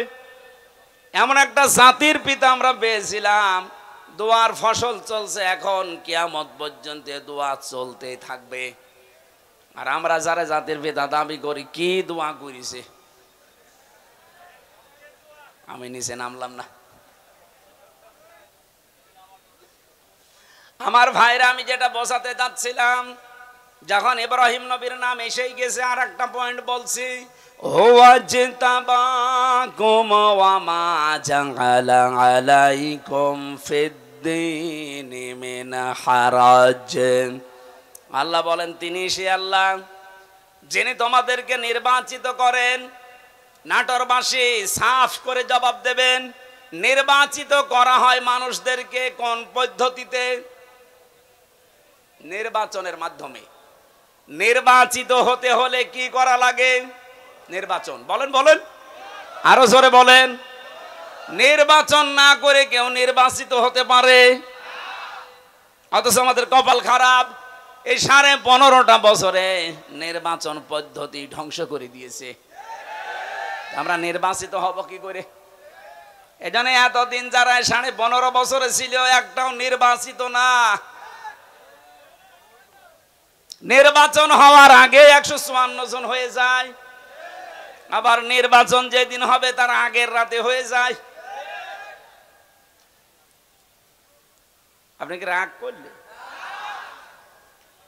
এমন একটা জাতির পিতা আমরা পেয়েছিলাম, দোয়ার ফসল চলছে এখন, কিয়ামত পর্যন্ত দোয়া চলতেই থাকবে। আর আমরা যারা জাতির পিতা দাবি করি, কি দোয়া করিছে? আমি নিচে নামলাম না। আমার ভাইরা, আমি যেটা বোঝাতে যাচ্ছিলাম, যখন ইব্রাহিম নবীর নাম এসেই গেছে, আর একটা পয়েন্ট বলছি, ওয়াজতাবাকুম ওয়া মা জাআলা আলাইকুম ফিদ্দীনি মিন হারাজ। আল্লাহ বলেন, তিনি সে আল্লাহ যিনি তোমাদেরকে নির্বাচিত করেন। নাটোরবাসী সাফ করে জবাব দেবেন, নির্বাচিত করা হয় মানুষদেরকে কোন পদ্ধতিতে? নির্বাচনের মাধ্যমে। নির্বাচিত হতে হলে কি করা লাগে? নির্বাচন। বলেন বলেন, আরো জোরে বলেন। নির্বাচন না করে কেউ নির্বাচিত হতে পারে? অথচ আমাদের কপাল খারাপ, এই 15.5 বছরে নির্বাচন পদ্ধতি ধ্বংস করে দিয়েছে। আমরা নির্বাচিত হব কি করে? এজন্য এতদিন যারা 15.5 বছরে ছিল, একটাও নির্বাচিত না। নির্বাচন হওয়ার আগে 154 জন হয়ে যায়, আবার নির্বাচন যেদিন হবে তার আগের রাতে হয়ে যায়। আপনি কি রাগ করলে?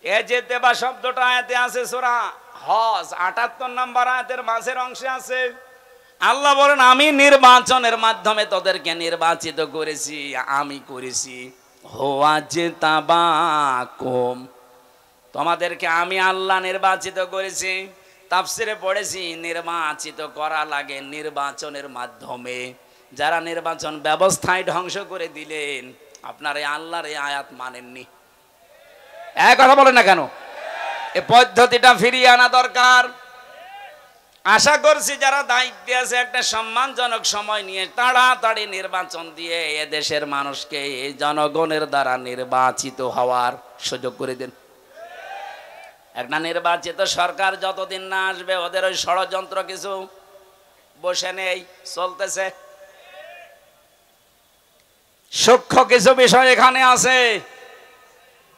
এ যেতে বা শব্দটা আয়াতে আছে সূরা হজ 78 নম্বর আয়াতের মাঝের অংশে আছে। আল্লাহ বলেন, আমি নির্বাচনের মাধ্যমে তোদেরকে নির্বাচিত করেছি, আমি করেছি। ওয়াজতাবাকুম, তোমাদেরকে আমি আল্লাহ নির্বাচিত করেছি। তাফসিরে পড়েছি, নির্বাচিত করা লাগে নির্বাচনের মাধ্যমে। যারা নির্বাচন ব্যবস্থায় ধ্বংস করে দিলেন, আপনার এই আল্লাহর এই আয়াত মানেননি। এক কথা বলেন না কেন? এই পদ্ধতিটা ফিরিয়ে আনা দরকার। আশা করছি যারা দায়িত্বে আছে, একটা সম্মানজনক সময় নিয়ে তাড়াতাড়ি নির্বাচন দিয়ে এদেশের মানুষকে জনগণের দ্বারা নির্বাচিত হওয়ার সুযোগ করে দেন। একটা নির্বাচিত সরকার যতদিন না আসবে, ওদের ওই ষড়যন্ত্র কিছু বসে নেই, চলতেছে। সূক্ষ্ম কিছু বিষয় এখানে আছে।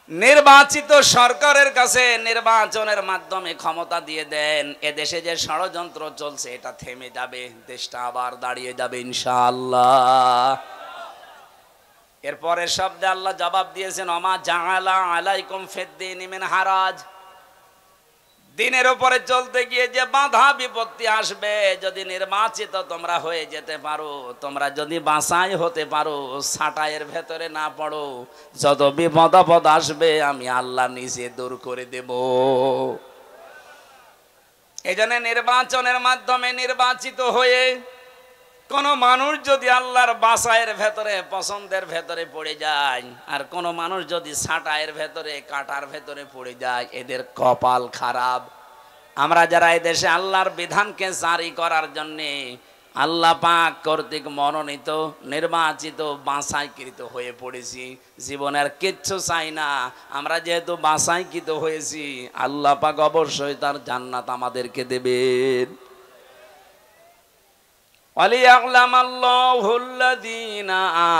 নির্বাচিত সরকারের কাছে নির্বাচনের মাধ্যমে ক্ষমতা দিয়ে দেন, এদেশে যে ষড়যন্ত্র চলছে এটা থেমে যাবে, দেশটা আবার দাঁড়িয়ে যাবে ইনশাআল্লাহ। এরপরের শব্দে আল্লাহ জবাব দিয়েছেন, ওমা জাআলা আলাইকুম ফিদ্দীনি মিন হারাজ। দিনের উপরে চলতে গিয়ে যে বাধা বিপত্তি আসবে, যদি নির্বাচিত তোমরা হয়ে যেতে পারো, তোমরা যদি বাছাই হতে পারো, ছাঁটাইয়ের ভেতরে না পড়ো, যত বিপদ আপদ আসবে আমি আল্লাহ নিজে দূর করে দেব। এই জন্য নির্বাচনের মাধ্যমে নির্বাচিত হয়ে কোন মানুষ যদি আল্লাহর বাছাইয়ের ভেতরে, পছন্দের ভেতরে পড়ে যায়, আর কোন মানুষ যদি ছাঁটাইয়ের ভেতরে, কাটার ভেতরে পড়ে যায়, এদের কপাল খারাপ। আমরা যারা এই দেশে আল্লাহর বিধানকে জারি করার জন্য আল্লাহ পাক কর্তৃক মনোনীত, নির্বাচিত, বাছাইকৃত হয়ে পড়েছি, জীবনের কিচ্ছু চাই না। আমরা যেহেতু বাছাইকৃত হয়েছি, আল্লাহ পাক অবশ্যই তার জান্নাত আমাদেরকে দেবেন। ওয়ালিয়া'লামাল্লাহুল্লাযীনা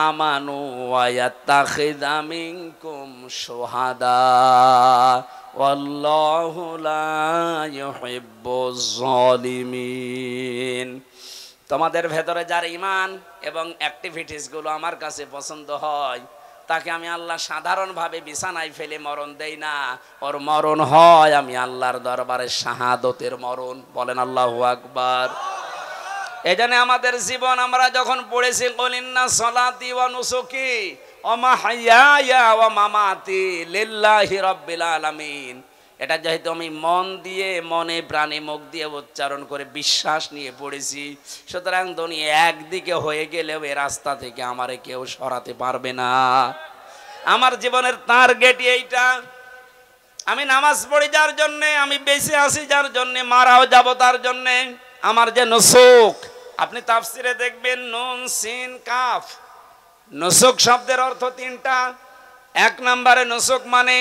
আমানু ওয়া ইয়াত্তাখিযা মিনকুম শুহাদা ওয়াল্লাহু লা ইউহিব্বুয যালিমিন। তোমাদের ভেতরে যার ঈমান এবং অ্যাক্টিভিটিস গুলো আমার কাছে পছন্দ হয়, তাকে আমি আল্লাহ সাধারণভাবে বিছানায় ফেলে মরণ দেই না, ওর মরণ হয় আমি আল্লাহর দরবারে শাহাদতের মরণ। বলেন আল্লাহু আকবার। এজন্য আমাদের জীবন আমরা যখন পড়েছি, কুলিন্না সলাতি ওয়া নুসুকি ওয়া মাহইয়ায়া ওয়া মামাতি লিল্লাহি রাব্বিল আলামিন, এটা যেহেতু আমি মন দিয়ে, মনে প্রাণে মুখ দিয়ে উচ্চারণ করে বিশ্বাস নিয়ে পড়েছি, সুতরাং দুনিয়া একদিকে হয়ে গেলেও এই রাস্তা থেকে আমারে কেউ সরাতে পারবে না। আমার জীবনের টার্গেট এইটা। আমি নামাজ পড়ি যার জন্যে, আমি বেঁচে আছি যার জন্যে, মারাও যাব তার জন্যে। আমার যে নুসুক, আপনি তাফসিরে দেখবেন নুন সিন কাফ, নুসুক শব্দের অর্থ 3টা। এক নম্বরে নুসুক মানে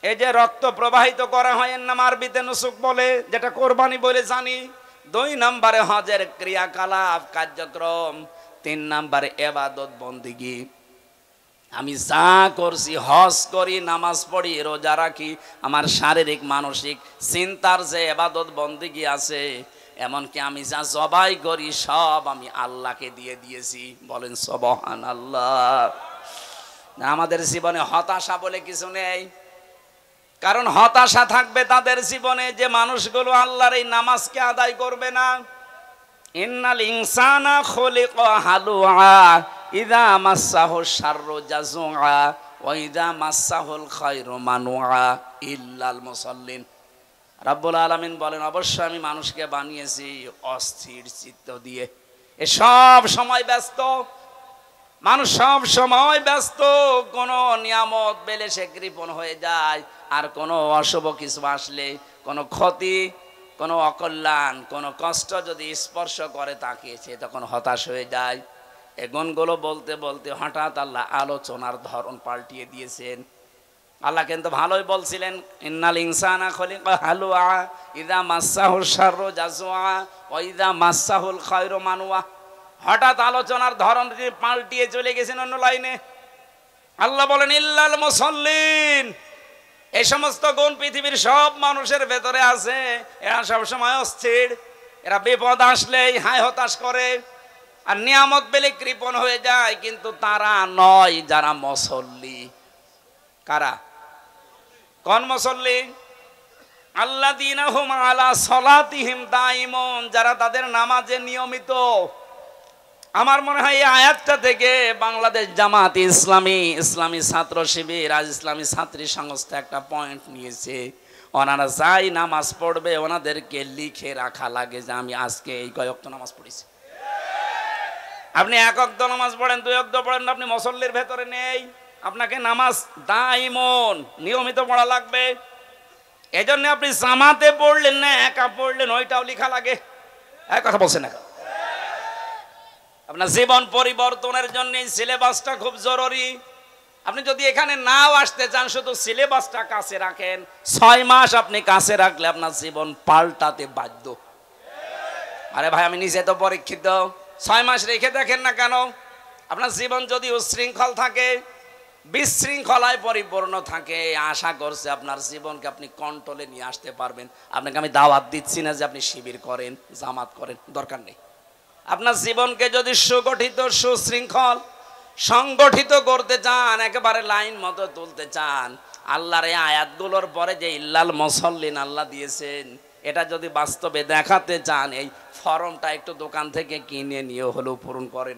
এই যে রক্ত প্রবাহিত করা হয়, এর নাম আরবিতে নুসুক বলে, যেটা কোরবানি বলে জানি। 2 নম্বরে হজের ক্রিয়াকলাপ কার্যক্রম। 3 নম্বরে ইবাদত বন্দেগী। আমি যা করছি, হজ করি, নামাজ পড়ি, রোজা রাখি, আমার শারীরিক মানসিক চিন্তার যে ইবাদত বন্দেগী আছে, এমনকি আমি যা জবাই করি সব আমি আল্লাহকে দিয়ে দিয়েছি। বলেন সুবহানাল্লাহ। আমাদের জীবনে হতাশা বলে কিছু নেই, কারণ হতাশা থাকবে তাদের জীবনে যে মানুষগুলো আল্লাহর এই নামাজকে আদায় করবে না। ইন্নাল ইনসানা খুলিকা হালুআ ইযা মাসসাহু শাররু জাযুআ ওয়া ইযা মাসসাহুল খায়রু মানুআ ইল্লাল মুসাল্লিন। রাব্বুল আলামিন বলেন, অবশ্যই আমি মানুষকে বানিয়েছি অস্থির চিত্ত দিয়ে। এ সব সময় ব্যস্ত মানুষ, সব সময় ব্যস্ত। কোনো নিয়ামত পেলে সে কৃপণ হয়ে যায়, আর কোনো অশুভ কিছু আসলে, কোনো ক্ষতি, কোনো অকল্যাণ, কোনো কষ্ট যদি স্পর্শ করে তাকে, সে তখন হতাশ হয়ে যায়। এই গুণগুলো বলতে বলতে হঠাৎ আল্লাহ আলোচনার ধরন পাল্টিয়ে দিয়েছেন। আল্লাহ কিন্তু ভালোই বলছিলেন, ইন্নাল ইনসানা খুলিকা হালুআ ইযা মাসসাহুশ শাররু জাযুআ ওয়া ইযা মাসসাহুল খায়রু মানুআ। হঠাৎ আলোচনার ধরন পাল্টিয়ে চলে গেছেন অন্য লাইনে। আল্লাহ বলেন ইল্লাল মুসাল্লিন। এই সমস্ত গুণ পৃথিবীর সব মানুষের ভেতরে আছে। এরা সবসময় অস্থির, এরা বিপদ আসলেই হায় হতাশ করে, আর নিয়ামত পেলে কৃপণ হয়ে যায়। কিন্তু তারা নয় যারা মুসল্লি। কারা? কোন মুসল্লি? আল্লাযীনা হুম আলা সালাতিহিম দাইমুন, যারা তাদের নামাজে নিয়মিত। আমার মনে হয় এই আয়াতটা থেকে বাংলাদেশ জামাত ইসলামী, ইসলামী ছাত্র শিবির, আজ ইসলামী ছাত্রী সংস্থা একটা পয়েন্ট নিয়েছে। ওনারা যাই নামাজ পড়বে ওনাদেরকে লিখে রাখা লাগে যে আমি আজকে এই কয় ওয়াক্ত নামাজ পড়েছি। আপনি 1 ওয়াক্ত নামাজ পড়েন, 2 ওয়াক্ত পড়েন, আপনি মুসল্লির ভেতরে নেই। আপনাকে নামাজ দাইমন নিয়মিত পড়া লাগবে। এজন্য আপনি জামাতে পড়লেন না একা পড়লেন, ওইটাও লেখা লাগে। এক কথা বলছেন না? আপনার জীবন পরিবর্তনের জন্য সিলেবাসটা খুব জরুরি। আপনি যদি এখানে নাও আসতে চান, শুধু সিলেবাসটা কাছে রাখেন। 6 মাস আপনি কাছে রাখলে আপনার জীবন পাল্টাতে বাধ্য। আরে ভাই, আমি নিজে তো পরীক্ষিত। 6 মাস রেখে দেখেন না কেন? আপনার জীবন যদি উচ্ছৃঙ্খল থাকে, বিশৃঙ্খলায় পরিপূর্ণ থাকে, আশা করছে আপনার জীবনকে আপনি কন্ট্রোলে নিয়ে আসতে পারবেন। আপনাকে আমি দাওয়াত দিচ্ছি না যে আপনি শিবির করেন, জামাত করেন, দরকার নেই। আপনার জীবনকে যদি সুগঠিত, সুশৃঙ্খল, সংগঠিত করতে চান, একেবারে লাইন মতো তুলতে চান, আল্লাহর এই আয়াতগুলোর পরে যে ইল্লাল মুসাল্লিন আল্লাহ দিয়েছেন, এটা যদি বাস্তবে দেখাতে চান, এই ফর্মটা একটু দোকান থেকে কিনে নিয়ে হলেও পূরণ করেন।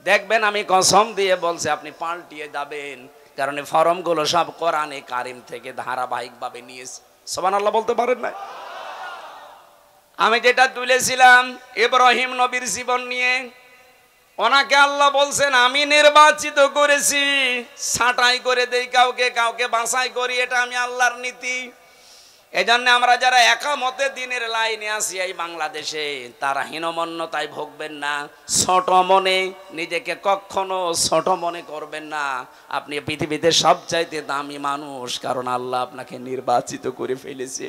দেখবেন, আমি কসম দিয়ে বলছি, আপনি পাল্টিয়ে যাবেন। কারণ এই ফর্মগুলো সব কোরআনে কারিম থেকে ধারাবাহিকভাবে নিয়েছে। সুবহানাল্লাহ বলতে পারেন না? আমি যেটা তুলেছিলাম ইব্রাহিম নবীর জীবন নিয়ে, ওনাকে আল্লাহ বলছেন আমি নির্বাচিত করেছি, ছাঁটাই করে দেই কাউকে, কাউকে বাছাই করি, এটা আমি আল্লাহর নীতি। এজন্য আমরা যারা একামতে দিনের লাইনে আছি এই বাংলাদেশে, তারা হীনমন্যতায় ভুগবেন না, ছোট মনে নিজেকে কখনো ছোট মনে করবেন না। আপনি পৃথিবীতে সবচাইতে দামি মানুষ, কারণ আল্লাহ আপনাকে নির্বাচিত করে ফেলেছে।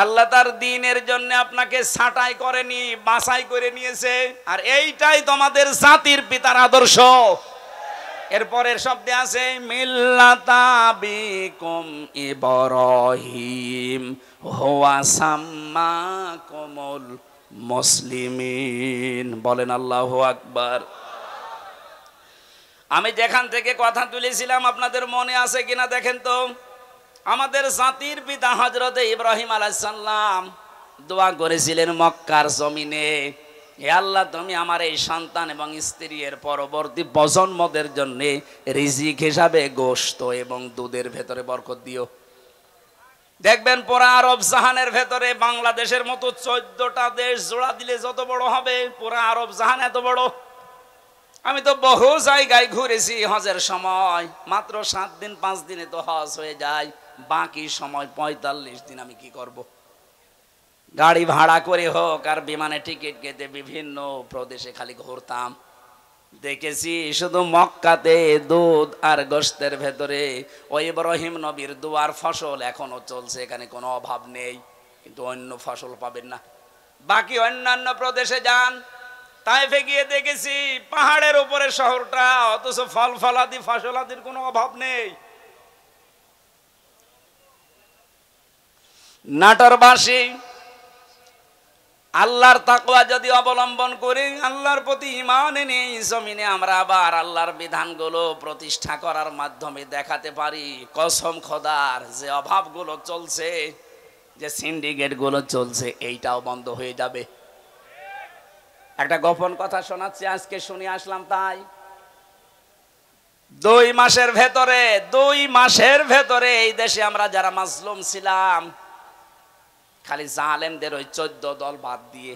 আল্লাহ তার দ্বীনের জন্য আপনাকে ছাঁটাই করেনি, বাছাই করে নিয়েছে। আর এইটাই তোমাদের জাতির পিতার আদর্শ। এরপরের শব্দে আছে মিল্লাতা বিকুম ইব্রাহিম হুয়া সাম্মাকুমুল মুসলিমিন। বলেন আল্লাহু আকবার। আমি যেখান থেকে কথা তুলেছিলাম আপনাদের মনে আছে কিনা দেখেন তো। আমাদের জাতির পিতা হযরত ইব্রাহিম আলাইহিস সালাম দোয়া করেছিলেন মক্কার জমিনে, হে আল্লাহ, তুমি আমার এই সন্তান এবং স্ত্রী এর পরবর্তী প্রজন্মদের জন্য রিজিক হিসাবে গোশত এবং দুধের ভেতরে বরকত দিও। দেখবেন পুরা আরব জাহানের ভেতরে বাংলাদেশের মতো 14টা দেশ জোড়া দিলে যত বড় হবে, পুরা আরব জাহান এত বড়। আমি তো বহু জায়গায় ঘুরেছি হজের সময়, মাত্র 7 দিন 5 দিনে তো হজ হয়ে যায়। বাকি সময় 45 দিন আমি কি করব? গাড়ি ভাড়া করে হোক আর বিমানে টিকিট কেটে বিভিন্ন প্রদেশে খালি ঘুরতাম। দেখেছি শুধু মক্কাতে দুধ আর গোশতের ভেতরে ওই ইব্রাহিম নবীর দুয়ার ফসল এখনো চলছে, এখানে কোনো অভাব নেই, কিন্তু অন্য ফসল পাবেন না। বাকি অন্যান্য প্রদেশে যান, তাইফে গিয়ে দেখেছি পাহাড়ের উপরে শহরটা, অথচ ফল ফলাদি ফসলাদির কোনো অভাব নেই। নাটোরবাসী আল্লাহর তাকওয়া যদি অবলম্বন করি, আল্লাহর প্রতি ঈমান এনে জমিনে আমরা আবার আল্লাহর বিধানগুলো প্রতিষ্ঠা করার মাধ্যমে দেখাতে পারি, কসম খোদার যে অভাবগুলো চলছে, যে সিন্ডিকেট গুলো চলছে, এইটাও বন্ধ হয়ে যাবে। একটা গোপন কথা শোনাচ্ছি, আজকে শুনে আসলাম। তাই 2 মাসের ভেতরে এই দেশে আমরা যারা মাজলুম ছিলাম, খালি জালেমদের ওই 14 দল বাদ দিয়ে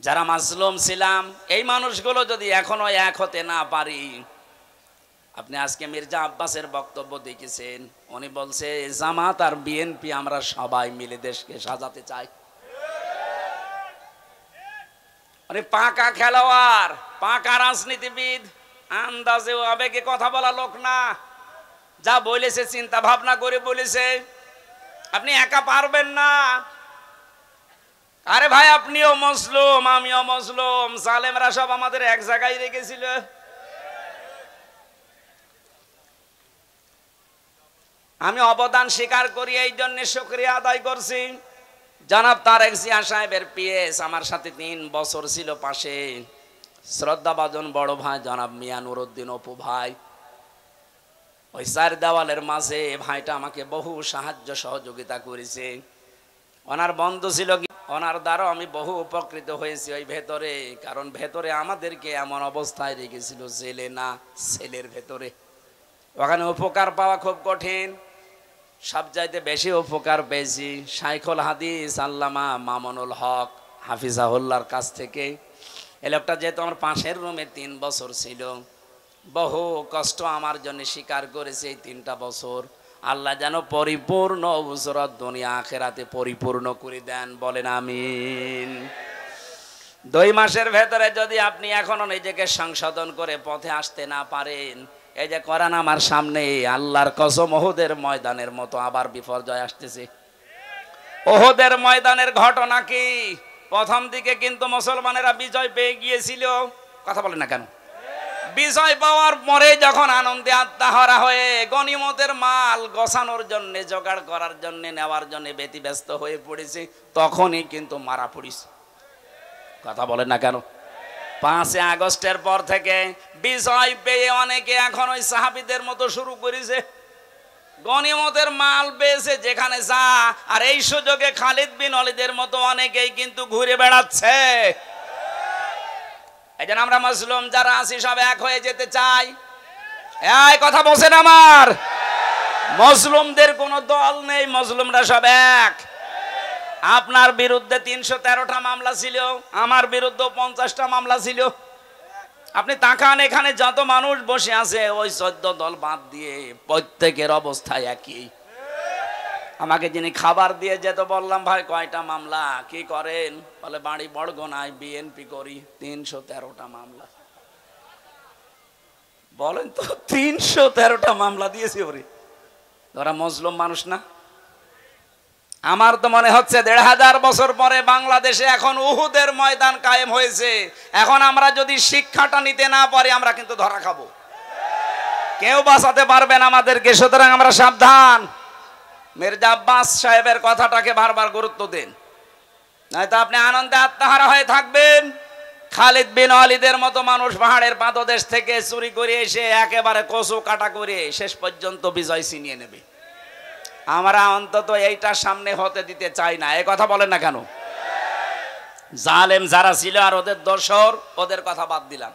যারা মাজলুম ছিলাম, এই মানুষগুলো যদি এখনো এক হতে না পারি। আপনি আজকে মির্জা আব্বাসের বক্তব্য দেখেছেন, উনি বলছে জামাত আর বিএনপি আমরা সবাই মিলে দেশকে সাজাতে চাই। উনি পাকা খেলোয়াড়, পাকা রাজনীতিবিদ, আন্দাজে আবেগে কথা বলা লোক না। যা বলেছে চিন্তা ভাবনা করে বলেছে, আপনি একা পারবেন না। আরে ভাই, আপনিও মুসলিম, আমিও মুসলিম, জালেমরা সব আমাদের এক জায়গায় রেখেছিল। আমি অবদান স্বীকার করি, এই জন্য শুকরিয়া আদায় করছি। জনাব তারেক জিয়া সাহেবের পিএস আমার সাথে 3 বছর ছিল পাশে, শ্রদ্ধাভাজন বড় ভাই জনাব মিয়া নুরুদ্দিন অপু ভাই। ওই 4 দেওয়ালের মাঝে ভাইটা আমাকে বহু সাহায্য সহযোগিতা করেছে। ওনার বন্ধু ছিল, ওনার দ্বারাও আমি বহু উপকৃত হয়েছি ওই ভেতরে। কারণ ভেতরে আমাদেরকে এমন অবস্থায় রেখেছিল, জেলে না সেলের ভেতরে। ওখানে উপকার পাওয়া খুব কঠিন। সবচাইতে বেশি উপকার পেয়েছি শাইখুল হাদিস আল্লামা মামুনুল হক হাফিজাহুল্লাহর কাছ থেকে। এই লোকটা যেহেতু আমার পাশের রুমে 3 বছর ছিল, বহু কষ্ট আমার জন্য স্বীকার করেছে। এই 3টা বছর আল্লাহ যেন পরিপূর্ণ উজরত দুনিয়া আখিরাতে পরিপূর্ণ করে দেন, বলেন আমিন। 2 মাসের ভেতরে যদি আপনি এখনো নিজেকে সংশোধন করে পথে আসতে না পারেন, এই যে কোরআন আমার সামনে, আল্লাহর কসম ওহুদের ময়দানের মতো আবার বিপর্যয় আসতেছে। ওহুদের ময়দানের ঘটনা কি? প্রথম দিকে কিন্তু মুসলমানেরা বিজয় পেয়ে গিয়েছিল, কথা বলেন না কেন? বিজয় পাওয়ার পরে যখন আনন্দে আত্মাহারা হয়ে গনিমতের মাল গোছানোর জন্য, জোগাড় করার জন্য, নেওয়ার জন্য ব্যতিব্যস্ত হয়ে পড়েছে, তখনই কিন্তু মারা পড়িছে। কথা বলেন না কেন? 5 আগস্টের পর থেকে বিজয় পেয়ে অনেকে এখন ওই সাহাবীদের মতো শুরু করেছে, গনিমতের মাল পেয়েছে যেখানে যা। আর এই সুযোগে খালিদ বিন ওয়ালিদের মতো অনেকেই কিন্তু ঘুরে বেড়াচ্ছে। এই জন্য আমরা মুসলিম যারা আছি সব এক হয়ে যেতে চাই। এই কথা বলছেন আমার? মুসলিমদের কোনো দল নেই, মুসলিমরা সব এক। আপনার বিরুদ্ধে 313টা মামলা ছিল, আমার বিরুদ্ধে 50টা মামলা ছিল। আপনি তাকান, এখানে যত মানুষ বসে আছে ওই 14 দল বাদ দিয়ে প্রত্যেকের অবস্থা একই। আমাকে যিনি খাবার দিয়ে যেত, বললাম ভাই কয়টা মামলা, কি করেন? বলে বাড়ি বড়গোনায় বিএনপি করি। 313টা মামলা। বলেন তো, 313টা মামলা দিয়েছি ওরে। ওরা মুসলিম মানুষ না? আমার তো মনে হচ্ছে 1500 বছর পরে বাংলাদেশে এখন উহুদের ময়দান কায়েম হয়েছে। এখন আমরা যদি শিক্ষাটা নিতে না পারি, আমরা কিন্তু ধরা খাবো। কেউ বাঁচাতে পারবেন আমাদেরকে। সুতরাং আমরা সাবধান। মির্জা আব্বাস সাহেবের কথাটাকে বারবার গুরুত্ব দেন, নয়তো আপনি আনন্দে আত্মহারা হয়ে থাকবেন। খালিদ বিন ওয়ালিদের মতো মানুষ পাহাড়ের পাদদেশ থেকে চুরি করে এসে একেবারে কচু কাটা করে শেষ পর্যন্ত বিজয় ছিনিয়ে নেবে। আমরা অন্তত এইটা সামনে হতে দিতে চাই না। এই কথা বলেন না কেন? জালেম যারা ছিল আর ওদের দোসর, ওদের কথা বাদ দিলাম।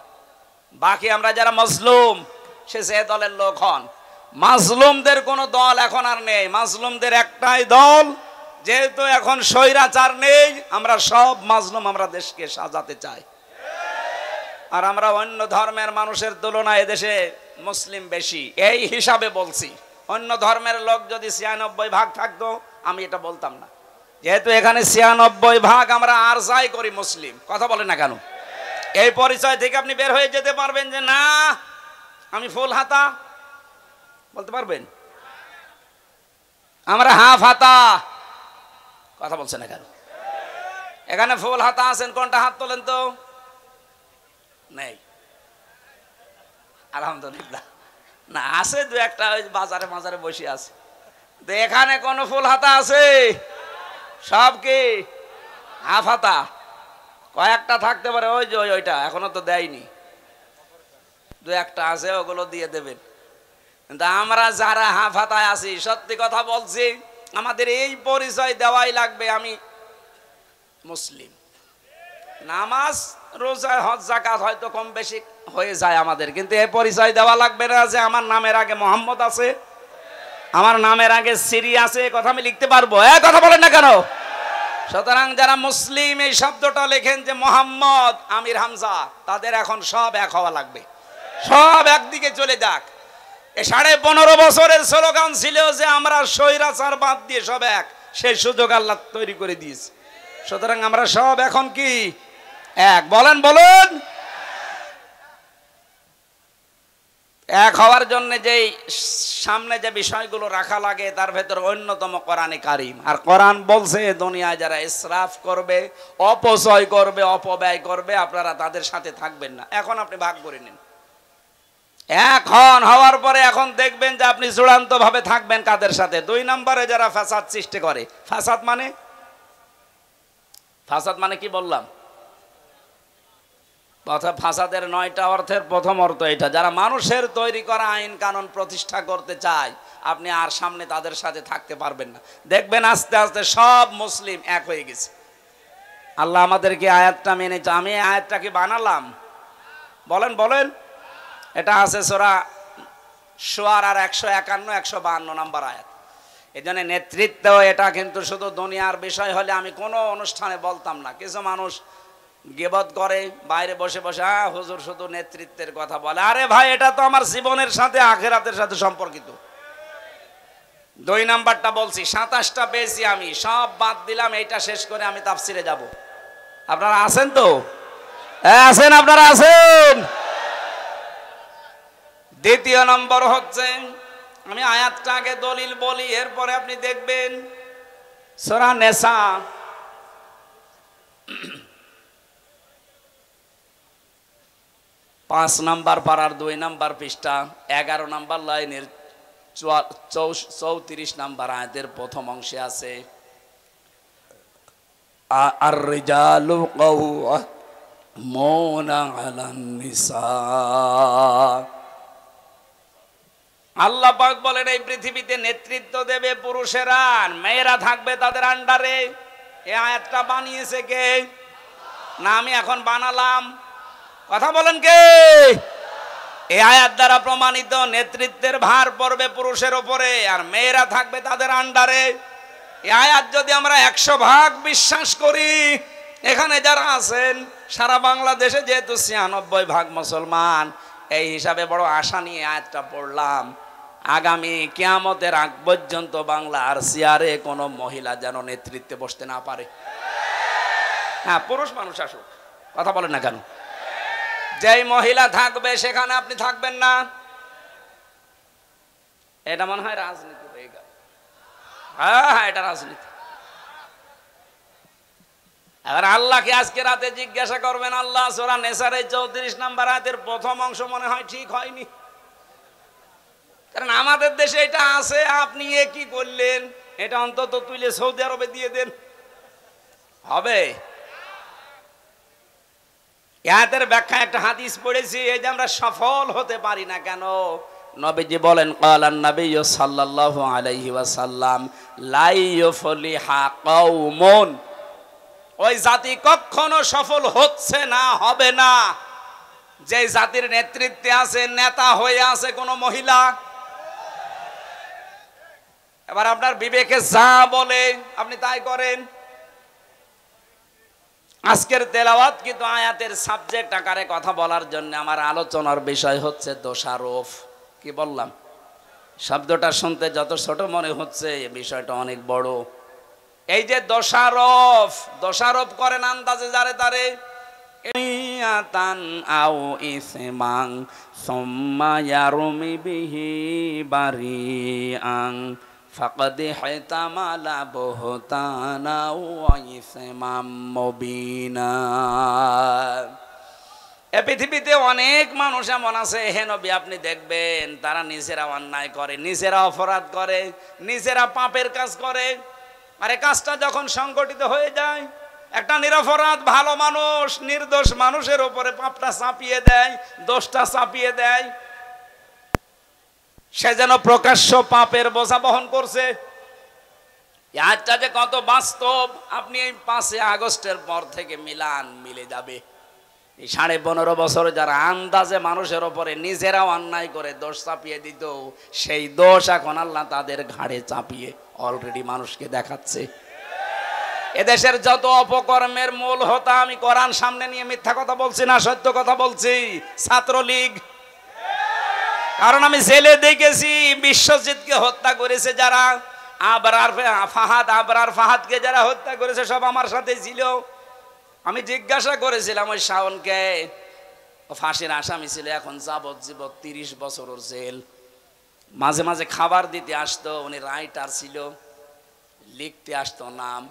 বাকি আমরা যারা মজলুম, সে যে দলের লোক হন, মাজলুমদের কোনো দল এখন আর নেই। মাজলুমদের একটাই দল, যেহেতু এখন স্বৈরাচার নেই, আমরা সব মাজলুম, আমরা দেশকে সাজাতে চাই। আর আমরা অন্য ধর্মের মানুষের তুলনায় এদেশে মুসলিম বেশি, এই হিসাবে বলছি। অন্য ধর্মের লোক যদি 96% থাকতো, আমি এটা বলতাম না। যেহেতু এখানে 96% আমরা আর যাই করি মুসলিম। কথা বলে না কেন? এই পরিচয় থেকে আপনি বের হয়ে যেতে পারবেন যে না আমি ফুল হাতা বলতে পারবেন? আমরা হাফ হাতা কথা বলছেন না কেন? এখানে ফুল হাতা আছেন, কোনটা হাত তোলেন তো? নেই আলহামদুলিল্লাহ। না আছে দু একটা, ওই বাজারে মাজারে বসে আছে। তো এখানে কোন ফুল হাতা আছে? সব কি হাফ হাতা? কয়েকটা থাকতে পারে, ওই যে ওইটা এখনো তো দেয়নি, দু একটা আছে, ওগুলো দিয়ে দেবেন। কিন্তু আমরা যারা হাফ হাতায় আছি, সত্যি কথা বলছি, আমাদের এই পরিচয় দেওয়াই লাগবে আমি মুসলিম। নামাজ রোজা হজ যাকাত হয়তো কম বেশি হয়ে যায় আমাদের, কিন্তু এই পরিচয় দেওয়া লাগবে না যে আমার নামের আগে মোহাম্মদ আছে, আমার নামের আগে সিরি আছে, কথা আমি লিখতে পারবো? কথা বলেন না কেন? সুতরাং যারা মুসলিম এই শব্দটা লেখেন যে মোহাম্মদ আমির হামজা, তাদের এখন সব এক হওয়া লাগবে, সব একদিকে চলে যাক। এই 15.5 বছরের স্লোগান ছিল যে আমরা স্বৈরাচার বাদ দিয়ে সব এক, সেই সুযোগ আল্লাহ তৈরি করে দিয়েছে। সুতরাং আমরা সব এখন কি এক? বলেন বলেন। এক হওয়ার জন্য যেই সামনে যে বিষয়গুলো রাখা লাগে তার ভেতর অন্যতম কোরআনে কারিম। আর কোরআন বলছে দুনিয়ায় যারা ইসরাফ করবে, অপচয় করবে, অপব্যয় করবে, আপনারা তাদের সাথে থাকবেন না। এখন আপনি ভাগ করে নিন। এখন হওয়ার পরে এখন দেখবেন যে আপনি চূড়ান্ত ভাবে থাকবেন কাদের সাথে? 2 নম্বরে যারা ফাসাদ সৃষ্টি করে। ফাসাদ মানে কি বললাম? ফাসাদের 9টা অর্থের প্রথম অর্থ এটা, যারা মানুষের তৈরি করা আইন কানুন প্রতিষ্ঠা করতে চায়, আপনি আর সামনে তাদের সাথে থাকতে পারবেন না। দেখবেন আস্তে আস্তে সব মুসলিম এক হয়ে গেছে। আল্লাহ আমাদেরকে আয়াতটা মেনেছে। আমি আয়াতটা কি বানালাম? বলেন বলেন। এটা আছে সূরা শুআরার 151 152 নম্বর আয়াত। এই জন্য নেতৃত্ব এটা কিন্তু শুধু দুনিয়ার বিষয় হলে আমি কোনো অনুষ্ঠানে বলতাম না। কিছু মানুষ গিবত করে বাইরে বসে বসে, হুজুর শুধু নেতৃত্বের কথা বলে। আরে ভাই, এটা তো আমার জীবনের সাথে আখিরাতের সাথে সম্পর্কিত। 2 নাম্বারটা বলছি, 27টা পেয়েছি আমি, সব বাদ দিলাম, এইটা শেষ করে আমি তাফসিরে যাব। আপনারা আছেন তো? আছেন? আপনারা আছেন? দ্বিতীয় নম্বর হচ্ছে, আমি আয়াতটা আগে দলিল বলি, এরপরে আপনি দেখবেন সূরা নিসা 5 নাম্বার পারার 2 নাম্বার পৃষ্ঠা 11 নাম্বার লাইনের 34 নাম্বার আয়াতের প্রথম অংশে আছে, আর রিজালু কাওয়ামুনা আলান নিসা। আল্লাহ পাক বলেন এই পৃথিবীতে নেতৃত্ব দেবে পুরুষেরা, মেয়েরা থাকবে তাদের আন্ডারে। এই আয়াতটা বানিয়েছে কে? না আমি এখন বানালাম? কথা বলেন কে? এই আয়াত দ্বারা প্রমাণিত নেতৃত্বের ভার পড়বে পুরুষের উপরে, আর মেয়েরা থাকবে তাদের আন্ডারে। এই আয়াত যদি আমরা 100 ভাগ বিশ্বাস করি, এখানে যারা আছেন সারা বাংলাদেশে যেহেতু 96 ভাগ মুসলমান, এই হিসাবে বড় আশা নিয়ে আয়াতটা পড়লাম। আগামী কিয়ামতের আগ পর্যন্ত বাংলার চেয়ারে কোনো মহিলা যেন নেতৃত্বে বসতে না পারে। হ্যাঁ, পুরুষ মানুষ আসুক, কথা বলেন না কেন? যেই মহিলা থাকবে সেখানে আপনি থাকবেন না। এটা মনে হয় রাজনীতি হয়ে গেল। হ্যাঁ, এটা রাজনীতি। এবার আল্লাহকে আজকে রাতে জিজ্ঞাসা করবেন, আল্লাহ সূরা নিসার 34 নাম্বার আয়াতের প্রথম অংশ মনে হয় ঠিক হয়নি, কারণ আমাদের দেশে এটা আছে, আপনি এ কি করলেন? এটা অন্তত তুলে সৌদি আরবে দিয়ে দেন, হবে? আয়াতের ব্যাখ্যা একটা হাদিস পড়েছি, এই যে আমরা সফল হতে পারি না কেন? নবীজি বলেন, ক্বালান নাবিয়্যু সাল্লাল্লাহু আলাইহি ওয়াসাল্লাম, লা ইউফলিহা কওমুন, ওই জাতি কখনো সফল হচ্ছে না, হবে না, যে জাতির নেতৃত্বে আছে, নেতা হয়ে আছে কোন মহিলা। এবার আপনার বিবেকে যা বলে আপনি তাই করেন। আজকের তেলাওয়াত কিন্তু আয়াতের সাবজেক্ট আকারে কথা বলার জন্য আমার আলোচনার বিষয় হচ্ছে দোষারোপ। কি বললাম? শব্দটা শুনতে যত ছোট মনে হচ্ছে, এই বিষয়টা অনেক বড়। এই যে দোষারোপ করেন আন্দাজে যারে তারে, মাসিয়াতান আও ইসমাং সুম্মা ইয়ারমি বিহি বারিআন ফাকাদ ইহতামালা বুহতানা ওয়া ইসমাম মুবিনা। এ পৃথিবীতে অনেক মানুষ এমন আছে, হে নবী আপনি দেখবেন তারা নিজেরা অন্যায় করে, নিজেরা অপরাধ করে, নিজেরা পাপের কাজ করে। আরে কাজটা যখন সংগঠিত হয়ে যায়, একটা নিরপরাধ ভালো মানুষ নির্দোষ মানুষের উপরে পাপটা চাপিয়ে দেয়, দোষটা চাপিয়ে দেয়, সে যেন প্রকাশ্য পাপের বোঝা বহন করছে। আজটা যে কত বাস্তব, আপনি এই 5 আগস্টের পর থেকে মিলে যাবে। এই 15.5 বছর যারা আন্দাজে মানুষের উপরে নিজেরাও অন্যায় করে দোষ চাপিয়ে দিত, সেই দোষ এখন আল্লাহ তাদের ঘাড়ে চাপিয়ে অলরেডি মানুষকে দেখাচ্ছে। এদেশের যত অপকর্মের মূল হোতা, আমি কোরআন সামনে নিয়ে মিথ্যা কথা বলছি না, সত্য কথা বলছি, ছাত্রলীগ। কারণ আমি জেলে দেখেছি বিশ্বজিৎকে হত্যা করেছে যারা, আবরার ফাহাদকে যারা হত্যা করেছে সব আমার সাথে ছিল। আমি জিজ্ঞাসা করেছিলাম ওই শাওনকে, ফাঁসির আসামি ছিল, এখন যাবজ্জীবন 30 বছর ওর জেল। মাঝে মাঝে খাবার দিতে আসতো, উনি রাইটার ছিল, লিখতে আসতো নাম।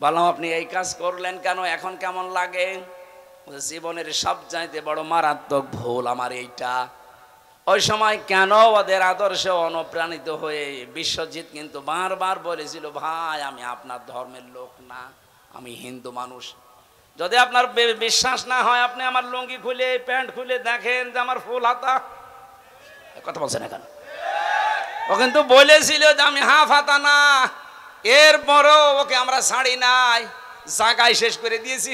বললাম আপনি এই কাজ করলেন কেন, এখন কেমন লাগে? জীবনের সবচাইতে বড় মারাত্মক ভুল আমার এইটা। ওই সময় কেন ওদের আদর্শে অনুপ্রাণিত হয়ে বিশ্বজিৎ কিন্তু বারবার বলেছিল, ভাই আমি আপনার ধর্মের লোক না, আমি হিন্দু মানুষ। যদি আপনার বিশ্বাস না হয় আপনি আমার লুঙ্গি খুলে প্যান্ট খুলে দেখেন যে আমার ফুল হাতা। কথা বলছেন এখন? ও কিন্তু বলেছিল যে আমি হাফ হাতা না, এরপরও ওকে আমরা ছাড়ি নাই, জায়গায় শেষ করে দিয়েছি।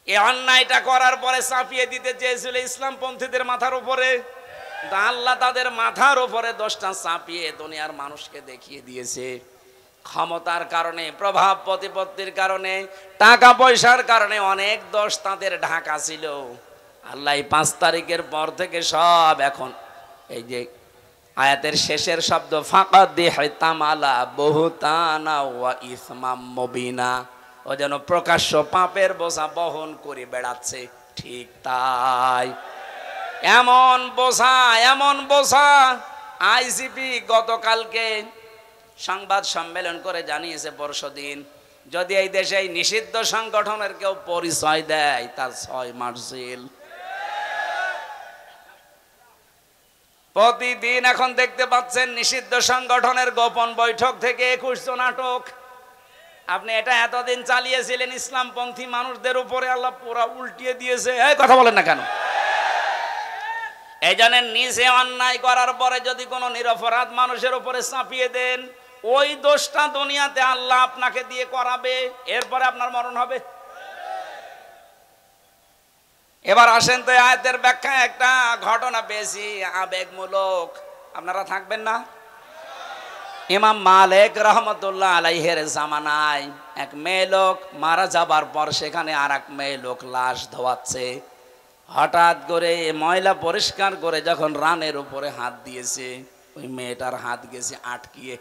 এই অন্যায়টা করার পরে চাপিয়ে দিতে চেয়েছিল ইসলামপন্থীদের মাথার উপরে, আল্লাহ তাদের মাথার উপরে দোষটা চাপিয়ে দুনিয়ার মানুষকে দেখিয়ে দিয়েছে। ক্ষমতার কারণে, প্রভাব প্রতিপত্তির কারণে, টাকা পয়সার কারণে অনেক দোষ তাদের ঢাকা ছিল। আল্লাহ 5 তারিখের পর থেকে সব এখন এই যে আয়াতের শেষের শব্দ ফাকাদ ইহতামালা বুহতানা ওয়া ইসমাম মুবিনা, ও যেন প্রকাশ্য পাপের বোঝা বহন করে বেড়াচ্ছে। ঠিক তাই, এমন বোঝা আইজিপি গতকালকে সংবাদ সম্মেলন করে জানিয়েছে পরশুদিন, যদি এই দেশে এই নিষিদ্ধ সংগঠনের কেউ পরিচয় দেয় তার 6 মাস জেল। প্রতিদিন এখন দেখতে পাচ্ছেন নিষিদ্ধ সংগঠনের গোপন বৈঠক থেকে 21 জন আটক। আপনি এটা এতদিন চালিয়েছিলেন ইসলামপন্থী মানুষদের উপরে, আল্লাহ পুরা উল্টিয়ে দিয়েছে। এই কথা বলেন না কেন? এই জন্য নিজে অন্যায় করার পরে যদি কোনো নিরপরাধ মানুষের উপরে চাপিয়ে দেন, ওই দোষটা দুনিয়াতে আল্লাহ আপনাকে দিয়ে করাবে, এরপরে আপনার মরণ হবে। এবার আসেন তো আয়াতের ব্যাখ্যায় একটা ঘটনা পেয়েছি আবেগমূলক, আপনারা থাকবেন না? ইমাম মালিক রহমতুল্লাহ আলাইহির জামানায় এক মেয়ে লোক মারা যাবার পর সেখানে আর এক মেয়ে লোক লাশ ধোয়াচ্ছে। হঠাৎ করে ময়লা পরিষ্কার করে যখন রানের উপরে হাত দিয়েছে, ওই মেয়েটার হাত গেছে আটকিয়ে।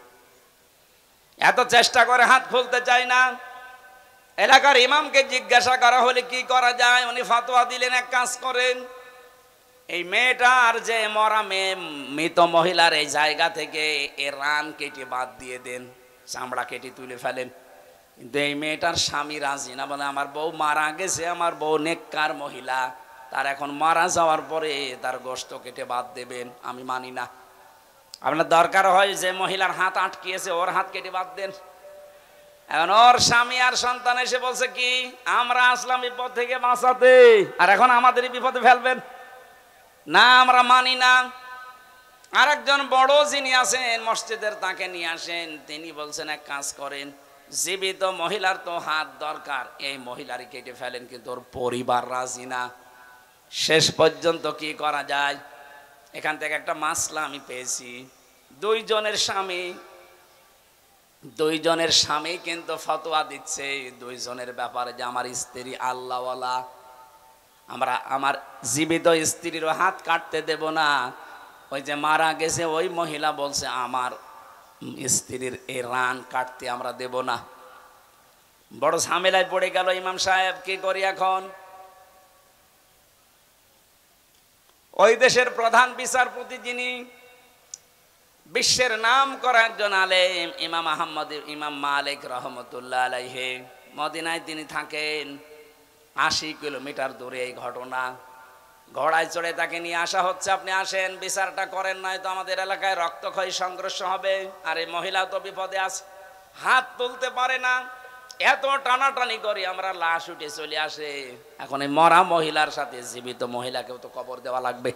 এত চেষ্টা করে হাত খুলতে চায় না। এলাকার ইমামকে জিজ্ঞাসা করা হলে কি করা যায়, উনি ফতোয়া দিলেন এক কাজ করেন, এই মেয়েটার যে মরা মেয়ে মৃত মহিলার এই জায়গা থেকে এ রান কেটে বাদ দিয়ে দেন, চামড়া কেটে তুলে ফেলেন। কিন্তু এই মেয়েটার স্বামী রাজি না, বলে আমার বউ মারা গেছে, আমার বউ নেককার মহিলা, তার এখন মারা যাওয়ার পরে তার গোশত কেটে বাদ দেবেন, আমি মানি না। আপনার দরকার হয় যে মহিলার হাত আটকিয়েছে ওর হাত কেটে বাদ দেন। এখন ওর স্বামী আর সন্তান এসে বলছে কি, আমরা আসলাম বিপদ থেকে বাঁচাতে, আর এখন আমাদেরই বিপদে ফেলবেন না, আমরা মানি না। আর একজন বড় যিনি আছেন মসজিদের, তাকে নিয়ে আসেন। তিনি বলছেন এক কাজ করেন, জীবিত মহিলার তো হাত দরকার, এই মহিলারই কেটে ফেলেন, কিন্তু ওর পরিবার রাজি না। শেষ পর্যন্ত কি করা যায়, এখান থেকে একটা মাসলা আমি পেয়েছি। দুইজনের স্বামী কিন্তু ফতোয়া দিচ্ছে দুইজনের ব্যাপারে যে আমার স্ত্রী আল্লাহওয়ালা, আমরা আমার জীবিত স্ত্রীর হাত কাটতে দেব না। ওই যে মারা গেছে ওই মহিলা বলছে আমার স্ত্রীর এই রান কাটতে আমরা দেব না। বড় ঝামেলায় পড়ে গেল ইমাম সাহেব, কি করি এখন? ওই দেশের প্রধান বিচারপতি, যিনি বিশ্বের নাম করা একজন আলেম, ইমাম মালিক রহমতুল্লাহ আলাইহি, মদিনায় তিনি থাকেন। 80 কিলোমিটার দূরে এই ঘটনা। ঘোড়ায় চড়ে তাকে নিয়ে আসা হচ্ছে, আপনি আসেন বিচারটা করেন, নাই তো আমাদের এলাকায় রক্তক্ষয়ী সংঘর্ষ হবে। আর এই মহিলা তো বিপদে আছে, হাত তুলতে পারে না, এত টানাটানি করি আমরা, লাশ উঠে চলে আসে। এখন এই মরা মহিলার সাথে জীবিত মহিলাকেও তো কবর দেওয়া লাগবে।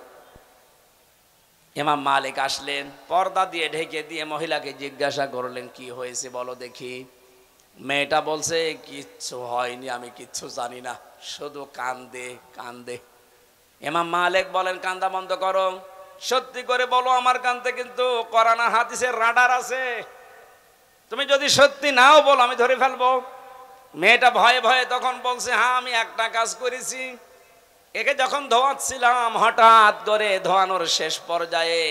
ইমাম মালিক আসলেন, পর্দা দিয়ে ঢেকে দিয়ে মহিলাকে জিজ্ঞাসা করলেন, কি হয়েছে বলো দেখি। মেয়েটা বলছে, কিচ্ছু হয়নি, আমি কিচ্ছু জানি না, শুধু কান্দে কান্দে। ইমাম মালিক বলেন, কান্দা বন্ধ করো, সত্যি করে বলো আমার কান্দে কিন্তু কোরআন আর হাদিসের রাডার আছে, তুমি যদি সত্যি নাও বলো আমি ধরে ফেলবো। মেয়েটা ভয়ে ভয়ে তখন বলছে, হ্যাঁ আমি একটা কাজ করেছি। একে যখন ধোয়াচ্ছিলাম, হঠাৎ করে ধোয়ানোর শেষ পর্যায়ে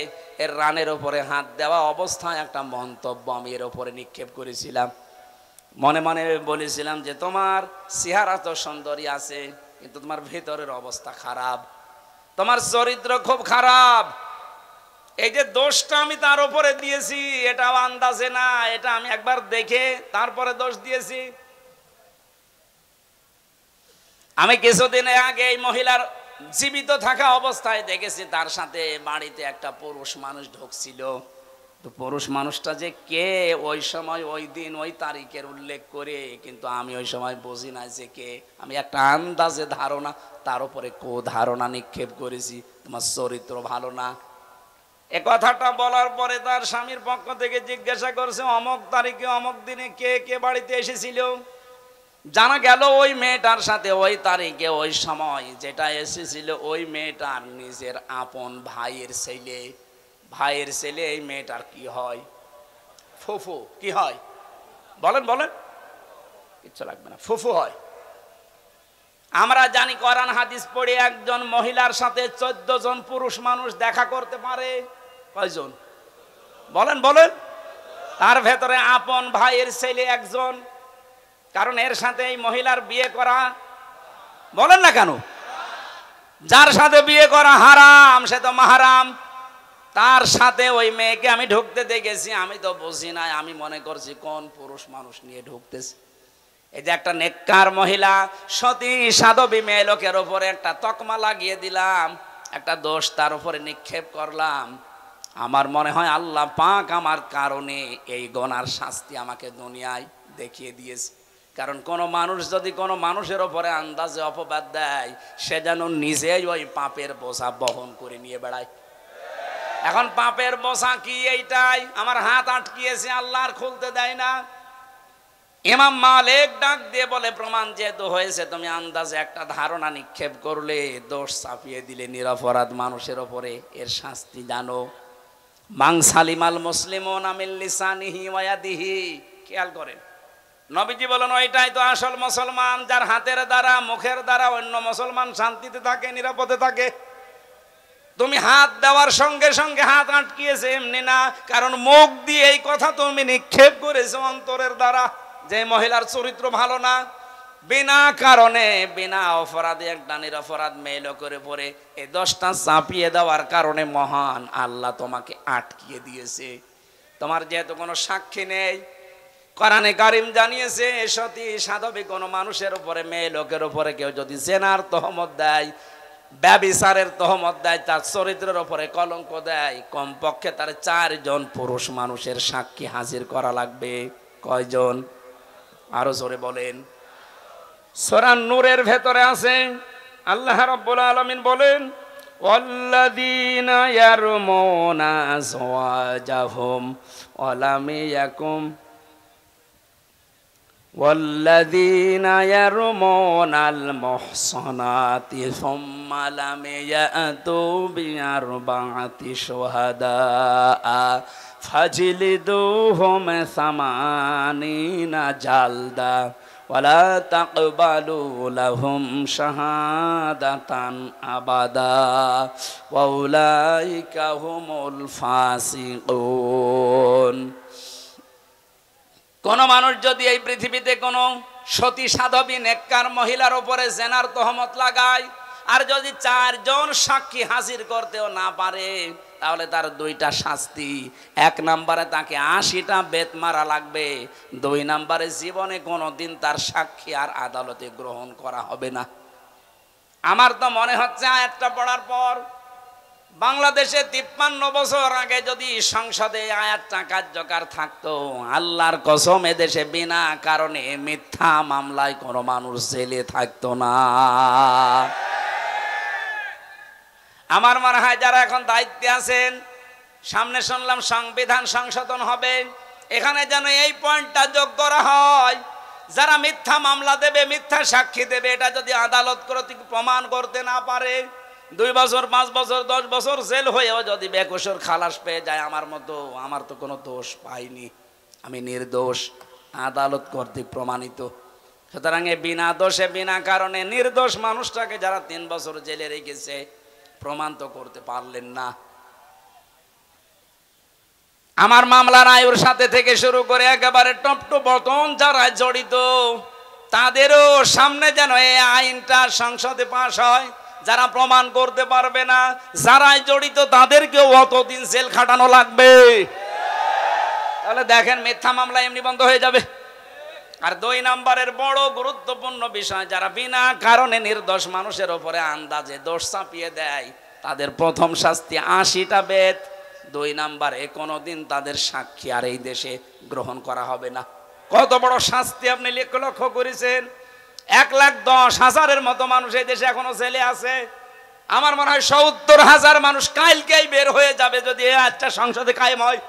এর রানের উপরে হাত দেওয়া অবস্থায় একটা মন্তব্য আমি এর উপরে নিক্ষেপ করেছিলাম। মনে মনে বলেছিলাম যে তোমার চেহারা তো সুন্দরী আছে, কিন্তু তোমার ভেতরের অবস্থা খারাপ, তোমার চরিত্র খুব খারাপ। এই যে দোষটা আমি তার উপরে দিয়েছি, এটা আন্দাজে না, এটা আমি একবার দেখে তারপরে দোষ দিয়েছি। আমি কিছুদিন আগে এই মহিলার জীবিত থাকা অবস্থায় দেখেছি তার সাথে বাড়িতে একটা পুরুষ মানুষ ঢুকছিল। তো পুরুষ মানুষটা যে কে, ওই সময় ওই দিন ওই তারিখের উল্লেখ করে, কিন্তু আমি ওই সময় বুঝি না যে কে। আমি একটা আন্দাজে ধারণা, তার উপরে ধারণা নিক্ষেপ করেছি, তোমার চরিত্র ভালো না। এ কথাটা বলার পরে তার স্বামীর পক্ষ থেকে জিজ্ঞাসা করছে, অমক তারিখে অমক দিনে কে কে বাড়িতে এসেছিল। জানা গেল ওই মেয়েটার সাথে ওই তারিখে ওই সময় যেটা এসেছিল, ওই মেয়েটার নিজের আপন ভাইয়ের ছেলে। ভাইয়ের ছেলে এই মেয়েটার কি হয়? ফুফু। কি হয় বলেন বলেন? কিচ্ছু লাগবে না, ফুফু হয়। আমরা জানি কোরআন হাদিস পড়ে একজন মহিলার সাথে 14 জন পুরুষ মানুষ দেখা করতে পারে। কয়জন বলেন বলেন? তার ভেতরে আপন ভাইয়ের ছেলে একজন, কারণ এর সাথে এই মহিলার বিয়ে করা, বলেন না কেন? যার সাথে বিয়ে করা হারাম সে তো মাহারাম। তার সাথে ওই মেয়েকে আমি ঢুকতে দেখেছি, আমি তো বুঝি নাই, আমি মনে করছি কোন পুরুষ মানুষ নিয়ে ঢুকতেছে। এই যে একটা নেককার মহিলা, সতী সাধবী মেয়ে লোকের উপরে একটা তকমা লাগিয়ে দিলাম, একটা দোষ তার উপরে নিক্ষেপ করলাম। আমার মনে হয় আল্লাহ পাক আমার কারণে এই গুনার শাস্তি আমাকে দুনিয়ায় দেখিয়ে দিয়েছে। কারণ কোন মানুষ যদি কোনো মানুষের উপরে আন্দাজে অপবাদ দেয়, সে যেন নিজেই ওই পাপের বোঝা বহন করে নিয়ে বেড়ায়। এখন পাপের বোঝা কি? এইটাই আমার হাত আটকিয়েছে, আল্লাহ আর খুলতে দেয় না। ইমাম মালিক ডাক দিয়ে বলে, প্রমাণ যেহেতু হয়েছে, তুমি আন্দাজে একটা ধারণা নিক্ষেপ করলে, দোষ চাপিয়ে দিলে নিরপরাধ মানুষের উপরে, এর শাস্তি জানো। মান সালিমাল মুসলিমুনা মিন লিসানিহি ওয়া ইয়াদিহি। খেয়াল করেন, নবীজি বলেন ওইটাই তো আসল মুসলমান, যার হাতের দ্বারা মুখের দ্বারা অন্য মুসলমান শান্তিতে থাকে, নিরাপদে থাকে। তুমি হাত দেওয়ার সঙ্গে সঙ্গে হাত আটকিয়েছে এমনি না, কারণ মুখ দিয়ে এই কথা তুমি নিক্ষেপ করেছো অন্তরের দ্বারা, যে মহিলার চরিত্র ভালো না। বিনা কারণে বিনা অপরাধে একটা নিরপরাধ মেয়ে লোকের পরে এই দোষটা চাপিয়ে দেওয়ার কারণে মহান আল্লাহ তোমাকে আটকিয়ে দিয়েছে। তোমার যেহেতু কোনো সাক্ষী নেই, কোরআনে কারিম জানিয়েছে, সতী সাধবী কোনো মানুষের উপরে, মেয়ে লোকের উপরে কেউ যদি জেনার তহমত দেয়, ব্যভিচারের তহমত দেয়, তার চরিত্রের উপরে কলঙ্ক দেয়, কমপক্ষে তার 4 জন পুরুষ মানুষের সাক্ষী হাজির করা লাগবে। কয়জন? আরো জোরে বলেন। সূরা নূরের ভেতরে আছে, আল্লাহ রাব্বুল আলামিন বলেন, ওয়াল্লাযীনা ইয়ারমুনা আযওয়াজাহুম ওয়া লাম ইয়াকুম والذين يرمون المحصنات ثم لم يأتوا بأربعة شهداء فاجلدوهم 80 جلدة ولا تقبلوا لهم شهادة أبدا وأولئك هم الفاسقون। কোন মানুষ যদি এই পৃথিবীতে কোনো সতী সাধবী নেককার মহিলার উপরে জেনার তহমত লাগায়, আর যদি 4 জন সাক্ষী হাজির করতেও না পারে তাহলে তার 2টা শাস্তি। 1 নম্বরে তাকে 80টা বেত মারা লাগবে, 2 নম্বরে জীবনে কোনোদিন তার সাক্ষী আর আদালতে গ্রহণ করা হবে না। আমার তো মনে হচ্ছে আয়াতটা পড়ার পর বাংলাদেশে 53 বছর আগে যদি সংসদে আয়াতটা কার্যকর থাকতো, আল্লাহর কসম এদেশে বিনা কারণে মিথ্যা মামলায় কোনো মানুষ জেলে থাকতো না। আমার মনে হয় যারা এখন দায়িত্বে আছেন, সামনে শুনলাম সংবিধান সংশোধন হবে, এখানে যেন এই পয়েন্টটা যোগ করা হয়, যারা মিথ্যা মামলা দেবে, মিথ্যা সাক্ষী দেবে, এটা যদি আদালত কর্তৃক প্রমাণ করতে না পারে, 2 বছর 5 বছর 10 বছর জেল হয়েও যদি বেকসুর খালাস পেয়ে যায় আমার মতো, আমার তো কোনো দোষ পাইনি, আমি নির্দোষ, আদালত কর্তৃক প্রমাণিত। সুতরাং বিনা দোষে বিনা কারণে নির্দোষ মানুষটাকে যারা 3 বছর জেলে রেখেছে প্রমাণ তো করতে পারলেন না। আমার মামলার আয়ুর সাথে থেকে শুরু করে একেবারে টপ টু বটম যারা জড়িত তাদেরও সামনে যেন এই আইনটা সংসদে পাশ হয়। যারা প্রমাণ করতে পারবে না, যারাই জড়িত তাদেরকেও অতদিন জেল খাটানো লাগবে। তাহলে দেখেন মিথ্যা মামলা এমনি বন্ধ হয়ে যাবে। আর 2 নম্বরের বড় গুরুত্বপূর্ণ বিষয়, যারা বিনা কারণে নির্দোষ মানুষের উপরে আন্দাজে দোষ চাপিয়ে দেয় তাদের প্রথম শাস্তি 80টা বেত, 2 নম্বরে কোনোদিন তাদের সাক্ষী আর এই দেশে গ্রহণ করা হবে না। কত বড় শাস্তি আপনি লক্ষ্য করেছেন? 1,10,000-এর মতো মানুষ এই দেশে এখনো জেলে আছে। আমার মনে হয় 70,000 মানুষ কালকেই বের হয়ে যাবে যদি এই আজটা সংসদে কায়েম হয়।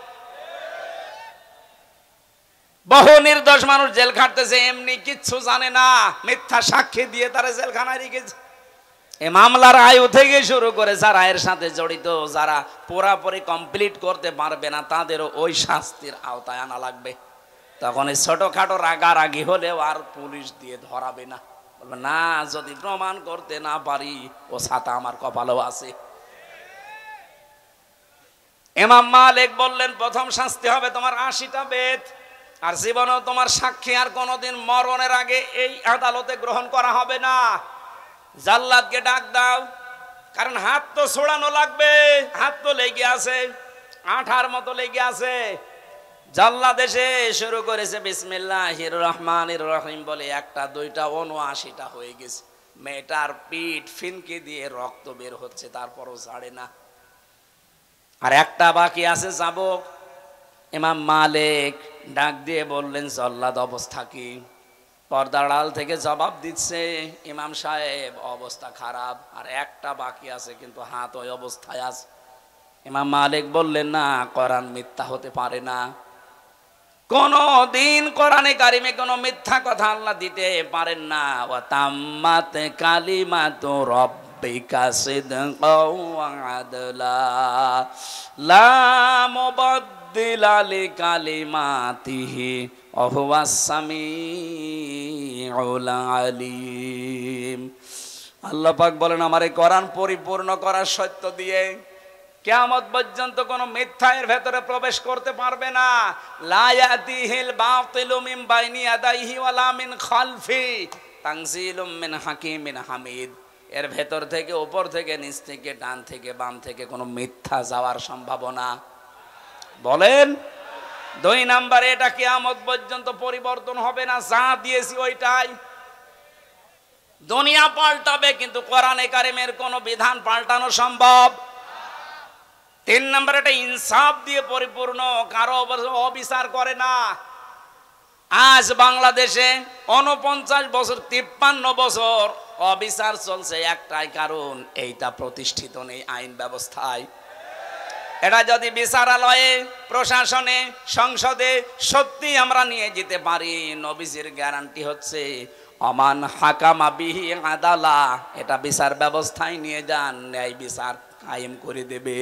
বহু নির্দোষ মানুষ জেল খাটতেছে, এমনি কিচ্ছু জানে না, মিথ্যা সাক্ষী দিয়ে তারা জেলখানায় রেখেছে। এই মামলার আয়ু থেকে শুরু করে যারা এর সাথে জড়িত, যারা পুরাপুরি কমপ্লিট করতে পারবে না তাদেরও ওই শাস্তির আওতায় আনা লাগবে। তখন এই ছোটখাটো রাগারাগি হলেও আর পুলিশ দিয়ে ধরাবে না, বলবে না যদি প্রমাণ করতে না পারি ও ছাতা আমার কপালেও আছে। ইমাম মালিক বললেন প্রথম শাস্তি হবে তোমার 80টা বেত, আর জীবনেও তোমার সাক্ষী আর কোনোদিন মরণের আগে এই আদালতে গ্রহণ করা হবে না। জাল্লাদকে ডাক দাও, কারণ হাত তো ছোড়ানো লাগবে, হাত তো লেগে আছে, আঠার মতো লেগে আছে। জাল্লাদ এসে শুরু করেছে বিসমিল্লাহির রহমানির রহিম বলে, 1টা 2টা 79টা হয়ে গেছে। মেয়েটার পিঠ ফিনকে দিয়ে রক্ত বের হচ্ছে, তারপরও ছাড়ে না। আর 1টা বাকি আছে যাবক। ইমাম মালিক ডাক দিয়ে বললেন জাল্লাদ অবস্থা কি? পর্দার আড়াল থেকে জবাব দিচ্ছে, ইমাম সাহেব অবস্থা খারাপ, আর 1টা বাকি আছে কিন্তু হাত ওই অবস্থায় আছে। ইমাম মালিক বললেন না, কোরআন মিথ্যা হতে পারে না, কোন দিন কোরআনে কারিমে কোনো মিথ্যা কথা আল্লাহ দিতে পারেন না। ওয়া তাম্মাত কালিমাতু রাব্বিকা সিদকাও ওয়া আদলা লা মুবাদদিলা লিকালিমাতিহি ওয়া হুয়াস সামিউল আলিম। আল্লাহ পাক বলেন আমার এই কোরআন পরিপূর্ণ করার সত্য দিয়ে কিয়ামত পর্যন্ত কোনো মিথ্যা এর ভেতরে প্রবেশ করতে পারবে না। লা ইয়াতিহিল বাতিলু মিন বাইনি ইয়াদাইহি ওয়ালা মিন খালফি তানজিলুম মিন হাকিমিন হামিদ। এর ভেতর থেকে, উপর থেকে, নিচ থেকে, ডান থেকে, বাম থেকে কোনো মিথ্যা যাওয়ার সম্ভাবনা বলেন। 2 নম্বরে এটা কিয়ামত পর্যন্ত পরিবর্তন হবে না, যা দিয়েছি ওইটাই। দুনিয়া পাল্টাবে কিন্তু কোরআনে কারিমের কোনো বিধান পাল্টানো সম্ভব। 3 নম্বর এটা ইনসাফ দিয়ে পরিপূর্ণ, কারো অবিচার করে না। আজ বাংলাদেশে 49 বছর 53 বছর অবিচার চলছে, একটাই কারণ, এইটা প্রতিষ্ঠিত নেই আইন ব্যবস্থায়। এটা যদি বিচারালয়ে, প্রশাসনে, সংসদে সত্যি আমরা নিয়ে যেতে পারি, নবীজির গ্যারান্টি হচ্ছে অমান হাকামা বিহি আদালা, এটা বিচার ব্যবস্থায় নিয়ে যান, ন্যায় বিচার কায়েম করে দেবে।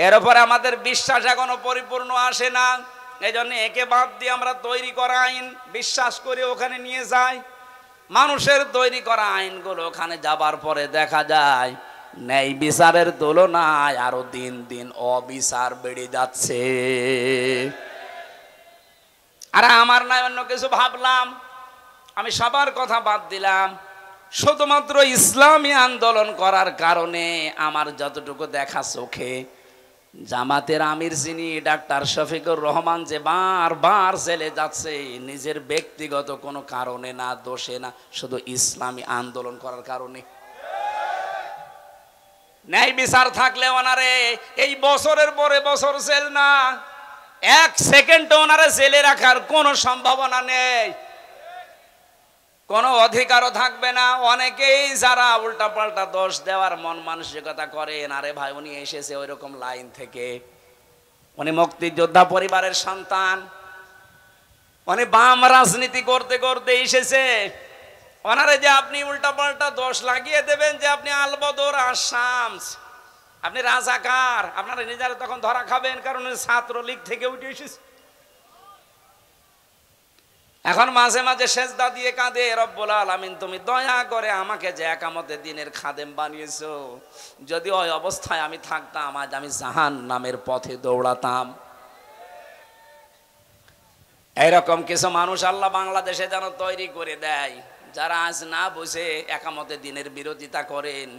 এর উপরে আমাদের বিশ্বাস এখনো পরিপূর্ণ আসে না, এই জন্য একে বাদ দিয়ে আমরা তৈরি করা আইন বিশ্বাস করে ওখানে নিয়ে যাই। মানুষের তৈরি করা আইনগুলো ওখানে যাবার পরে দেখা যায় ন্যায় বিচারের তুলনায় আরো দিন দিন অবিচার বেড়ে যাচ্ছে। আর আমার নাই অন্য কিছু ভাবলাম, আমি সবার কথা বাদ দিলাম, শুধুমাত্র ইসলামী আন্দোলন করার কারণে আমার যতটুকু দেখা চোখে জামাতের আমির যিনি ডাক্তার শফিকুর রহমান যে বারবার জেলে যাচ্ছে নিজের ব্যক্তিগত কোনো কারণে না, দোষে না, শুধু ইসলামী আন্দোলন করার কারণে। ন্যায় বিচার থাকলে ওনারে এই বছরের পরে বছর জেল না, এক সেকেন্ড ওনারে জেলে রাখার কোনো সম্ভাবনা নেই, কোনো অধিকারও থাকবে না। অনেকেই যারা উল্টা পাল্টা দোষ দেওয়ার মন মানসিকতা করেন, আরে ভাই উনি এসেছে ওই রকম লাইন থেকে, উনি মুক্তিযোদ্ধা পরিবারের সন্তান, উনি বাম রাজনীতি করতে করতে এসেছে, ওনারে যে আপনি উল্টা পাল্টা দোষ লাগিয়ে দেবেন যে আপনি আলবদর আসামস, আপনি রাজাকার, আপনারা নিজেরা তখন ধরা খাবেন, কারণ ছাত্রলীগ থেকে উঠে এসেছে। এখন মাঝে মাঝে সেজদা দিয়ে কাঁদে, রব্বুল আলামিন তুমি দয়া করে আমাকে যে একামতে দিনের খাদেম বানিয়েছো, যদি ওই অবস্থায় আমি থাকতাম আজ আমি জাহান্নামের পথে দৌড়াতাম। এইরকম কিছু মানুষ আল্লাহ বাংলাদেশে যেন তৈরি করে দেয়, যারা আজ না বুঝে একামতে দিনের বিরোধিতা করেন।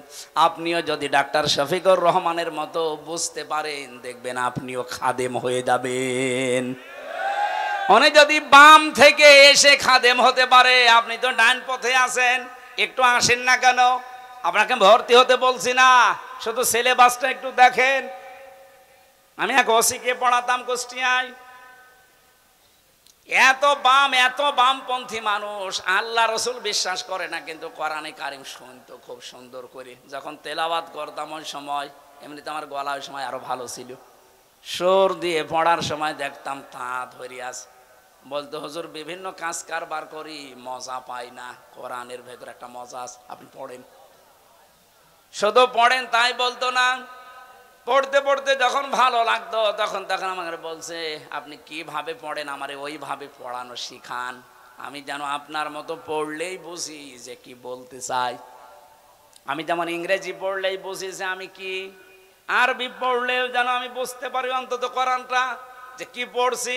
আপনিও যদি ডাক্তার শফিকুর রহমানের মতো বুঝতে পারেন, দেখবেন আপনিও খাদেম হয়ে যাবেন। উনি যদি বাম থেকে এসে খাদেম হতে পারে, আপনি তো ডান পথে আছেন, একটু আসেন না কেন? আপনাকে ভর্তি হতে বলছি না, শুধু সিলেবাসটা একটু দেখেন। আমি এক ওসিকে পড়াতাম কুষ্টিয়ায়, এত বামপন্থী মানুষ, আল্লাহ রসুল বিশ্বাস করে না, কিন্তু কোরআনে কারিম শুনতো খুব সুন্দর করে। যখন তেলাওয়াত করতাম ওই সময়, এমনিতে আমার গলা ওই সময় আরো ভালো ছিল, সুর দিয়ে পড়ার সময় দেখতাম তা ধরে আছে, বলতো হুজুর বিভিন্ন কাজ কারবার করি মজা পাই না, কোরআনের ভেতর একটা মজা আছে, আপনি পড়েন, শুধু পড়েন তাই বলতো না। পড়তে পড়তে যখন ভালো লাগতো তখন আমাকে বলছে আপনি কিভাবে পড়েন, আমারে ওইভাবে পড়ানো শিখান, আমি যেন আপনার মতো পড়লেই বুঝি যে কি বলতে চাই। আমি যেমন ইংরেজি পড়লেই বুঝি যে আমি কি, আরবি পড়লেও যেন আমি বুঝতে পারি অন্তত কোরআনটা যে কি পড়ছি।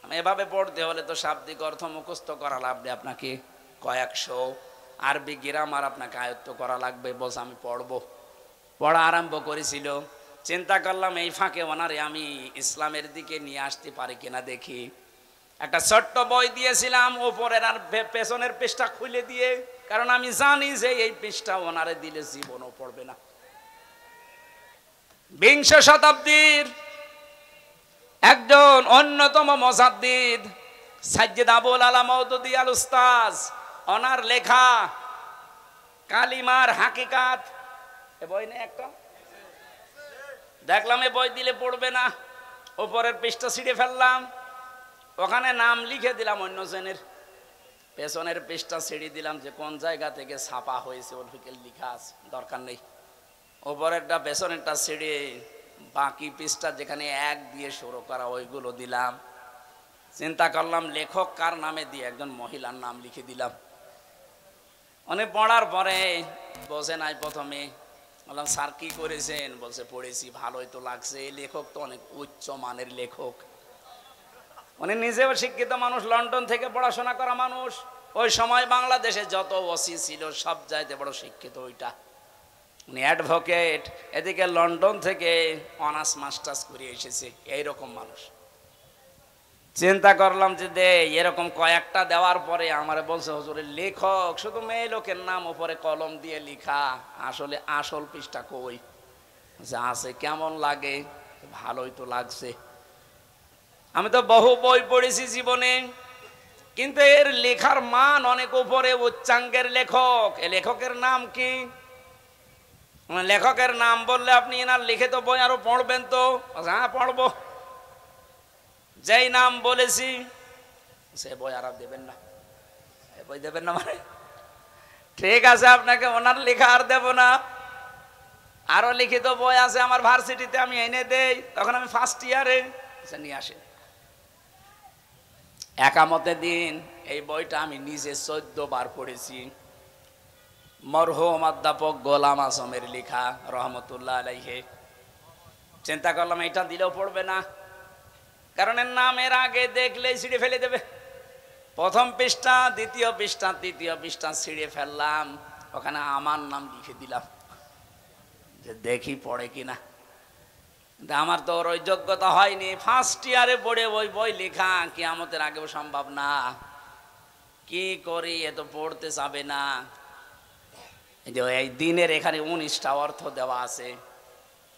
আমি এভাবে পড়তে হলে তো শাব্দিক অর্থ মুখস্থ করা লাগবে, আপনাকে কয়েকশো আরবি গ্রামার আপনাকে আয়ত্ত করা লাগবে। বলছে আমি পড়বো, পড়া আরম্ভ করেছিল। চিন্তা করলাম এই ফাঁকে ওনারে আমি ইসলামের দিকে নিয়ে আসতে পারি কিনা দেখি। একটা ছোট্ট বই দিয়েছিলাম, ওপরের আর পেছনের পৃষ্ঠা খুলে দিয়ে, কারণ আমি জানি যে এই পৃষ্ঠা ওনারে দিলে জীবনও পড়বে না। বিংশ শতাব্দীর একজন অন্যতম মুজাদ্দিদ সাজ্জিদ আবুল আলা মওদুদী আল উস্তাজ, ওনার লেখা কালিমার হাকিকাত, এ বই নেই একটা, দেখলাম এ বই দিলে পড়বে না, ওপরের পৃষ্ঠা ছিঁড়ে ফেললাম, ওখানে নাম লিখে দিলাম অন্য জনের, পেছনের পৃষ্ঠা ছিঁড়ে দিলাম যে কোন জায়গা থেকে ছাপা হয়েছে ওর দিকে লেখা আছে, দরকার নেই। ওপরেরটা পেছনেরটা ছিঁড়ে বাকি পৃষ্ঠা যেখানে এক দিয়ে শুরু করা ওইগুলো দিলাম। চিন্তা করলাম লেখক কার নামে দিয়ে একজন মহিলার নাম লিখে দিলাম। অনেক পড়ার পরে বোঝে নাই প্রথমে, বললাম স্যার কি করেছেন? বলছে পড়েছি, ভালোই তো লাগছে, লেখক তো অনেক উচ্চ মানের লেখক। উনি নিজেও শিক্ষিত মানুষ, লন্ডন থেকে পড়াশোনা করা মানুষ, ওই সময় বাংলাদেশে যত ওসি ছিল সব চাইতে বড় শিক্ষিত ওইটা, উনি অ্যাডভোকেট, এদিকে লন্ডন থেকে অনার্স মাস্টার্স করে এসেছে, এইরকম মানুষ। চিন্তা করলাম যে দে, এরকম কয়েকটা দেওয়ার পরে আমার বলছে হুজুরের লেখক শুধু মেয়ে লোকের নাম উপরে কলম দিয়ে লেখা, আসলে আসল পৃষ্ঠা কই? আছে, কেমন লাগে? ভালোই তো লাগছে। আমি তো বহু বই পড়েছি জীবনে, কিন্তু এর লেখার মান অনেক উপরে, উচ্চাঙ্গের লেখক। এ লেখকের নাম কি? লেখকের নাম বললে আপনি এনার লিখিত বই আরো পড়বেন তো? হ্যাঁ পড়বো। যেই নাম বলেছি সে বই আর দেবেন না, বই দেবেন না মানে ঠিক আছে, আপনাকে ওনার লেখা আর দেব না। আরো লিখিত বই আছে আমার ভার্সিটিতে, আমি এনে দেই, তখন আমি ফার্স্ট ইয়ারে, নিয়ে আসেন। একামতে দিন এই বইটা আমি নিজে 14 বার পড়েছি, মরহুম অধ্যাপক গোলাম আজমের লেখা রহমতুল্লাহ আলাইহি। চিন্তা করলাম এটা দিলেও পড়বে না, কারণ এর নামের আগে দেখলেই ছিঁড়ে ফেলে দেবে। প্রথম পৃষ্ঠা, দ্বিতীয় পৃষ্ঠা, তৃতীয় পৃষ্ঠা ছিঁড়ে ফেললাম, ওখানে আমার নাম লিখে দিলাম যে দেখি পড়ে কিনা। আমার তো ওর ওই যোগ্যতা হয়নি, ফার্স্ট ইয়ারে পড়ে ওই বই লেখা কিয়ামতের আগেও সম্ভব না। কি করি, এ তো পড়তে যাবে না। এই যে এই দিনের এখানে 19টা অর্থ দেওয়া আছে।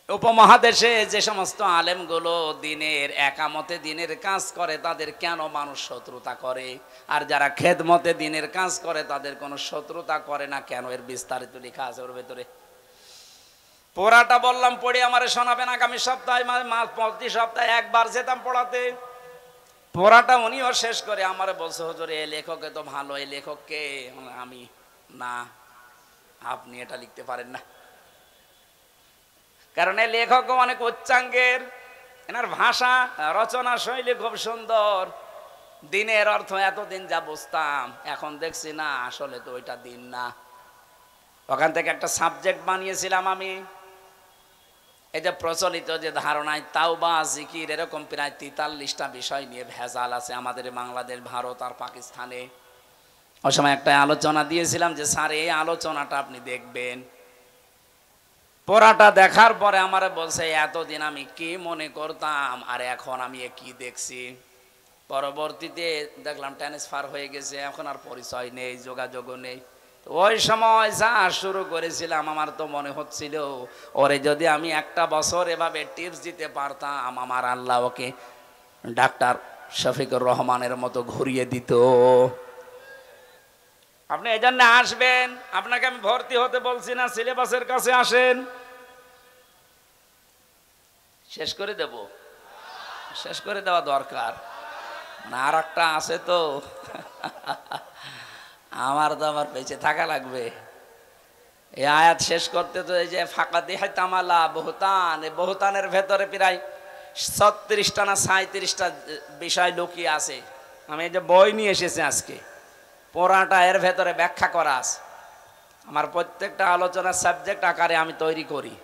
উপমহাদেশে যে সমস্ত আলেমগুলো দিনের একামতে দিনের কাজ করে তাদের কেন মানুষ শত্রুতা করে, আর যারা খেদমতে দিনের কাজ করে তাদের কোনো শত্রুতা করে না কেন, এর বিস্তারিত লেখা আছে ওর ভেতরে। পড়াটা বললাম পড়ে আমারে শোনাবেন আগামী সপ্তাহে, প্রতি সপ্তাহে একবার যেতাম পড়াতে। পড়াটা উনিও শেষ করে আমারে বলছে, হুজুর এই লেখকে তো ভালো, এই লেখককে। আমি না, আপনি এটা লিখতে পারেন না, কারণ এই লেখক অনেক উচ্চাঙ্গের, এনার ভাষা রচনা শৈলী খুব সুন্দর। দিনের অর্থ এতদিন যা বুঝতাম এখন দেখছি না, আসলে তো ওইটা দিন না। ওখান থেকে একটা সাবজেক্ট বানিয়েছিলাম আমি। এই যে প্রচলিত যে ধারণায় তাওবা, জিকির, এরকম প্রায় 43টা বিষয় নিয়ে ভেজাল আছে আমাদের বাংলাদেশ, ভারত আর পাকিস্তানে। ওই সময় একটা আলোচনা দিয়েছিলাম যে স্যার এই আলোচনাটা আপনি দেখবেন। পড়াটা দেখার পরে আমারে বলছে এতদিন আমি কি মনে করতাম আর এখন আমি কি দেখছি। পরবর্তীতে দেখলাম ট্রান্সফার হয়ে গেছে, এখন আর পরিচয় নেই, যোগাযোগও নেই। ওই সময় যা শুরু করেছিলাম আমার তো মনে হচ্ছিল ওরে যদি আমি একটা বছর এভাবে টিপস দিতে পারতাম, আমার আল্লাহ ওকে ডাক্তার শফিকুর রহমানের মতো ঘুরিয়ে দিত। আপনি এই জন্য আসবেন, আপনাকে আমি ভর্তি হতে বলছি না, সিলেবাসের কাছে আসেন, শেষ করে দেব, শেষ করে দেওয়া দরকার। মানে আর একটা আছে তো আমার তো আবার বেঁচে থাকা লাগবে। এই আয়াত শেষ করতে তো এই যে ফাঁকা দেহাই তামালা বহুতান, এই বহুতানের ভেতরে প্রায় 36টা না 37টা বিষয় লুকিয়ে আছে। আমি এই যে বই নিয়ে এসেছি আজকে, পড়াটা এর ভেতরে ব্যাখ্যা করা আছে। আমার প্রত্যেকটা আলোচনার সাবজেক্ট আকারে আমি তৈরি করি।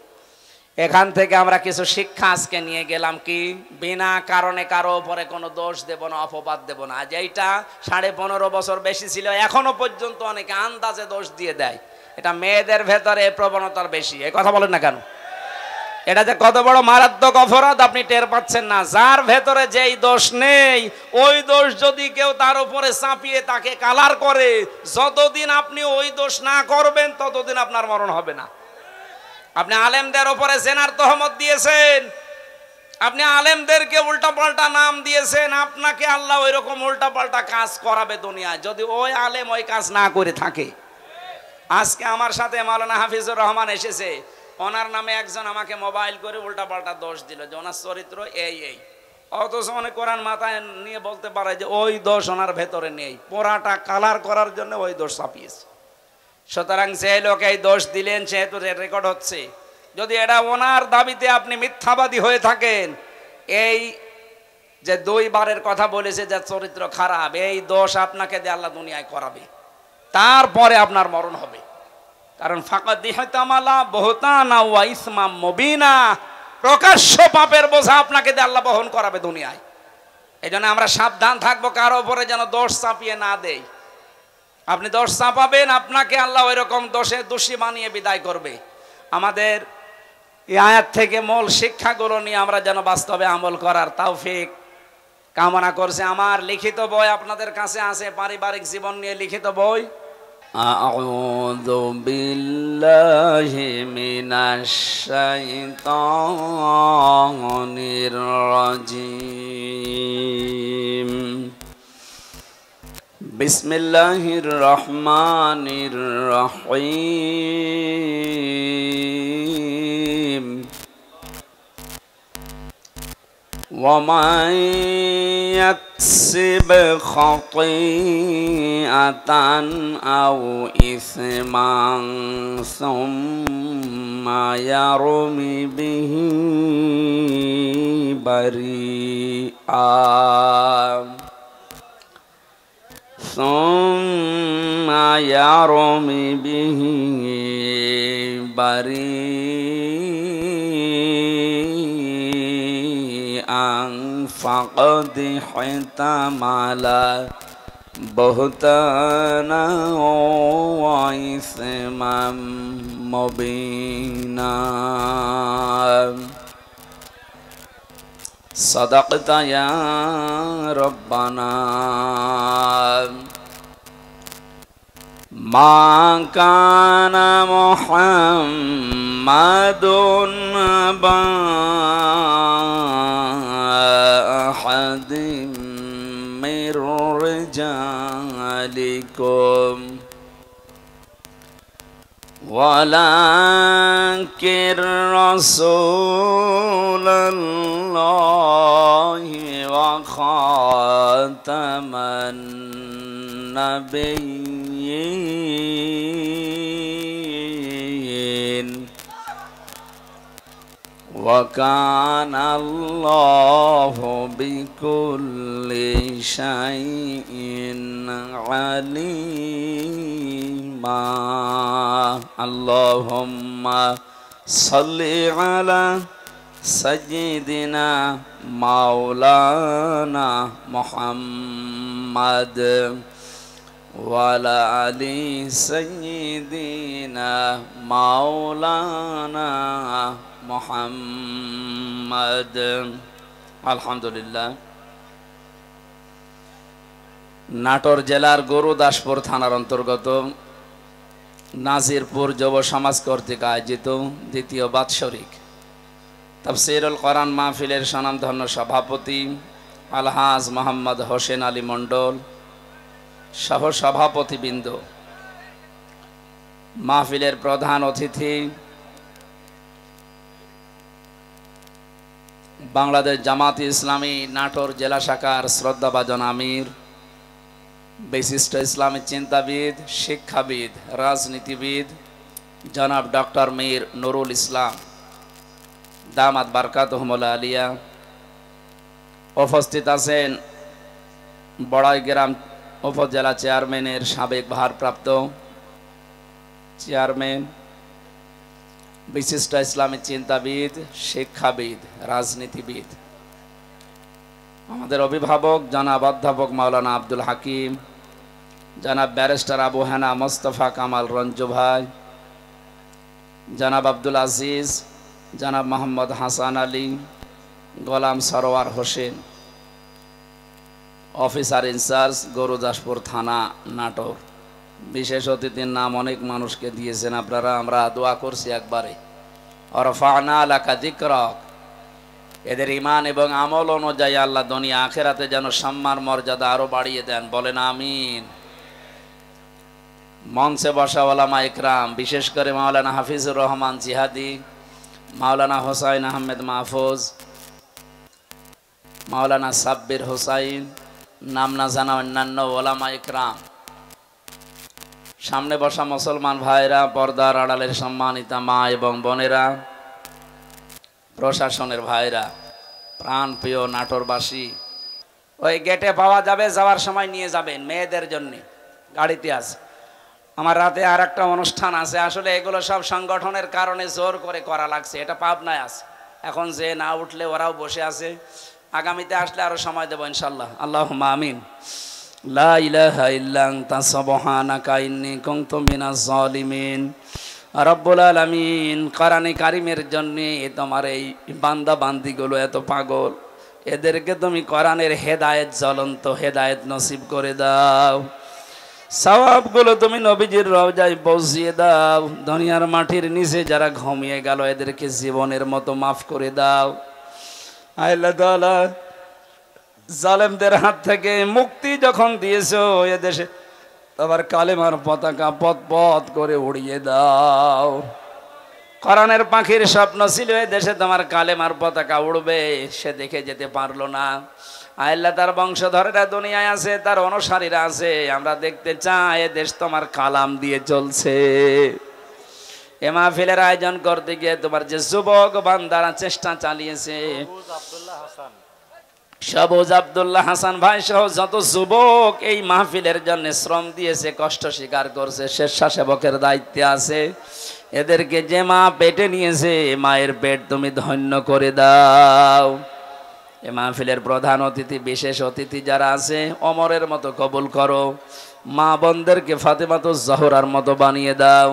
এখান থেকে আমরা কিছু শিক্ষা আজকে নিয়ে গেলাম, কি বিনা কারণে কারো উপরে কোনো দোষ দেব না, অপবাদ দেব না। যেইটা 15.5 বছর বেশি ছিল এখনো পর্যন্ত অনেকে আন্দাজে দোষ দিয়ে দেয়, এটা মেয়েদের ভেতরে প্রবণতার বেশি। এই কথা বলেন না কেন? এটা যে কত বড় মারাত্মক অপরাধ আপনি টের পাচ্ছেন না। যার ভেতরে যেই দোষ নেই ওই দোষ যদি কেউ তার উপরে চাপিয়ে তাকে কালার করে, যতদিন আপনি ওই দোষ না করবেন ততদিন আপনার মরণ হবে না। আপনি আলেমদের উপরে জেনার তহমত দিয়েছেন, আপনি আলেমদেরকে উল্টাপাল্টা নাম দিয়েছেন, আপনাকে আল্লাহ ওই রকম উল্টাপাল্টা কাজ করাবে দুনিয়ায় যদি ওই আলেম ওই কাজ না করে থাকে। আজকে আমার সাথে মাওলানা হাফিজুর রহমান এসেছে, ওনার নামে একজন আমাকে মোবাইল করে উল্টাপাল্টা দোষ দিল যে ওনার চরিত্র এই এই, অথচ অনেক কোরআন মাথায় নিয়ে বলতে পারে যে ওই দোষ ওনার ভেতরে নেই, পোড়াটা কালার করার জন্য ওই দোষ চাপিয়েছে। সুতরাং যে লোক এই দোষ দিলেন সেহেতু রেকর্ড হচ্ছে, যদি এটা ওনার দাবিতে আপনি মিথ্যাবাদী হয়ে থাকেন, এই যে 2 বারের কথা বলেছে যে চরিত্র খারাপ, এই দোষ আপনাকে দিয়ে আল্লাহ দুনিয়ায় করাবে, তারপরে আপনার মরণ হবে। কারণ ফাকাদ ইহতামালা বুহতানা ওয়া ইসমাম মুবিনা, প্রকাশ্য পাপের বোঝা আপনাকে দিয়ে আল্লাহ বহন করাবে দুনিয়ায়। এই জন্য আমরা সাবধান থাকবো কারো উপরে যেন দোষ চাপিয়ে না দেয়। আপনি দোষ চাপাবেন, আপনাকে আল্লাহ ওই রকম দোষে দোষী বানিয়ে বিদায় করবে। আমাদের এই আয়াত থেকে মূল শিক্ষাগুলো নিয়ে আমরা যেন বাস্তবে আমল করার তৌফিক কামনা করছে। আমার লিখিত বই আপনাদের কাছে আছে, পারিবারিক জীবন নিয়ে লিখিত বই। আউযু বিল্লাহি মিনাশ শাইতানির রাজিম। বিসমিল্লাহির রহমানির রহিম। ومن يكسب خطيئة أو إثما ثم يرم به بريئا فقد احتمل بهتانا وإثما مبينا صدقت يا ربنا ما كان محمد أبا أحد من رجالكم ولكن رسول الله وخاتم النبيين وكان الله بكل شيء عليما اللهم صل على سيدنا مولانا محمد وعلى آل سيدنا مولانا محمد আলহামদুলিল্লাহ। নাটোর জেলার গুরুদাসপুর থানার অন্তর্গত নাজিরপুর যুব সমাজ কর্তৃক আয়োজিত দ্বিতীয় বাৎসরিক তাফসীরুল কোরআন মাহফিলের স্বনামধন্য সভাপতি আলহাজ মোহাম্মদ হোসেন আলী মণ্ডল সহ সভাপতিবৃন্দ, মাহফিলের প্রধান অতিথি বাংলাদেশ জামাতে ইসলামী নাটোর জেলা শাখার শ্রদ্ধাভাজন আমির, বিশিষ্ট ইসলামী চিন্তাবিদ, শিক্ষাবিদ, রাজনীতিবিদ জনাব ডক্টর মীর নুরুল ইসলাম দামাত বারকাতুহুমুল আলিয়া। উপস্থিত আছেন বড়াইগ্রাম উপজেলা চেয়ারম্যানের সাবেক ভারপ্রাপ্ত চেয়ারম্যান, বিশিষ্ট ইসলামী চিন্তাবিদ, শিক্ষাবিদ, রাজনীতিবিদ, আমাদের অভিভাবক জনাব অধ্যাপক মাওলানা আব্দুল হাকিম, জনাব ব্যারিস্টার আবু হেনা মোস্তফা কামাল রঞ্জু ভাই, জনাব আব্দুল আজিজ, জনাব মোহাম্মদ হাসান আলী, গোলাম সরোয়ার হোসেন, অফিসার ইনচার্জ গুরুদাসপুর থানা নাটোর। বিশেষ অতিথির নাম অনেক মানুষকে দিয়েছেন আপনারা, আমরা দোয়া করছি একবারে ওয়ারফা'না লাকা যিকরাক। এদের ঈমান এবং আমল অনুযায়ী আল্লাহ দুনিয়া আখিরাতে যেন সম্মান মর্যাদা আরো বাড়িয়ে দেন, বলেন আমিন। মঞ্চে বসা ওলামা ইকরাম, বিশেষ করে মাওলানা হাফিজুর রহমান জিহাদি, মাওলানা হোসাইন আহমেদ মাহফুজ, মাওলানা সাব্বির হোসাইন, নাম না জানা অন্যান্য ওলামা ইকরাম, সামনে বসা মুসলমান ভাইরা, পর্দার আড়ালের সম্মানিতা মা এবং বোনেরা, প্রশাসনের ভাইরা, প্রাণ প্রিয় নাটোরবাসী, ওই গেটে পাওয়া যাবে, যাওয়ার সময় নিয়ে যাবেন, মেয়েদের জন্য গাড়িতে আছে। আমার রাতে আর একটা অনুষ্ঠান আছে, আসলে এগুলো সব সংগঠনের কারণে জোর করে করা লাগছে, এটা পাবনায় আছে। এখন যে না উঠলে ওরাও বসে আছে, আগামীতে আসলে আরো সময় দেবো ইনশাল্লাহ। আল্লাহুম্মা আমিন। লা ইলাহা ইল্লা আনতা সুবহানাকা ইন্নী কুনতু মিনাজ জালিমিন। রব্বুল আলামিন, কোরআনে কারিমের জন্য তোমার এই বান্দা বান্দিগুলো এত পাগল, এদেরকে তুমি কোরআনের হেদায়েত, জ্বলন্ত হেদায়েত নসিব করে দাও। সওয়াবগুলো তুমি নবীজির রওজায় পৌঁছিয়ে দাও। দুনিয়ার মাটির নিচে যারা ঘুমিয়ে গেল এদেরকে জীবনের মতো মাফ করে দাও। আল্লাহ তাআলা, জালেমদের হাত থেকে মুক্তি যখন দিয়েছো, এদেশে তোমার কালেমার পতাকা পথ পথ করে উড়িয়ে দাও। কোরআনের পাখির স্বপ্ন ছিল এ দেশে তোমার কালেমার পতাকা উড়বে, সে দেখে যেতে পারলো না। আল্লাহ, তার বংশধরেরা দুনিয়ায় আছে, তার অনুসারীরা আছে, আমরা দেখতে চাই এ দেশ তোমার কালাম দিয়ে চলছে। এ মাহফিলের আয়োজন করতে গিয়ে তোমার যে যুবক বান্দারা চেষ্টা চালিয়েছে, সবুজ আব্দুল্লাহ হাসান ভাই সহ যত যুবক এই মাহফিলের জন্য শ্রম দিয়েছে, কষ্ট স্বীকার করছে, স্বেচ্ছাসেবকের দায়িত্বে আছে, এদেরকে যে মা পেটে নিয়েছে, মায়ের পেট তুমি ধন্য করে দাও। এ মাহফিলের প্রধান অতিথি বিশেষ অতিথি যারা আছে ওমরের মতো কবুল করো, মা বোনদেরকে ফাতেমাতুজ জোহরার মতো বানিয়ে দাও।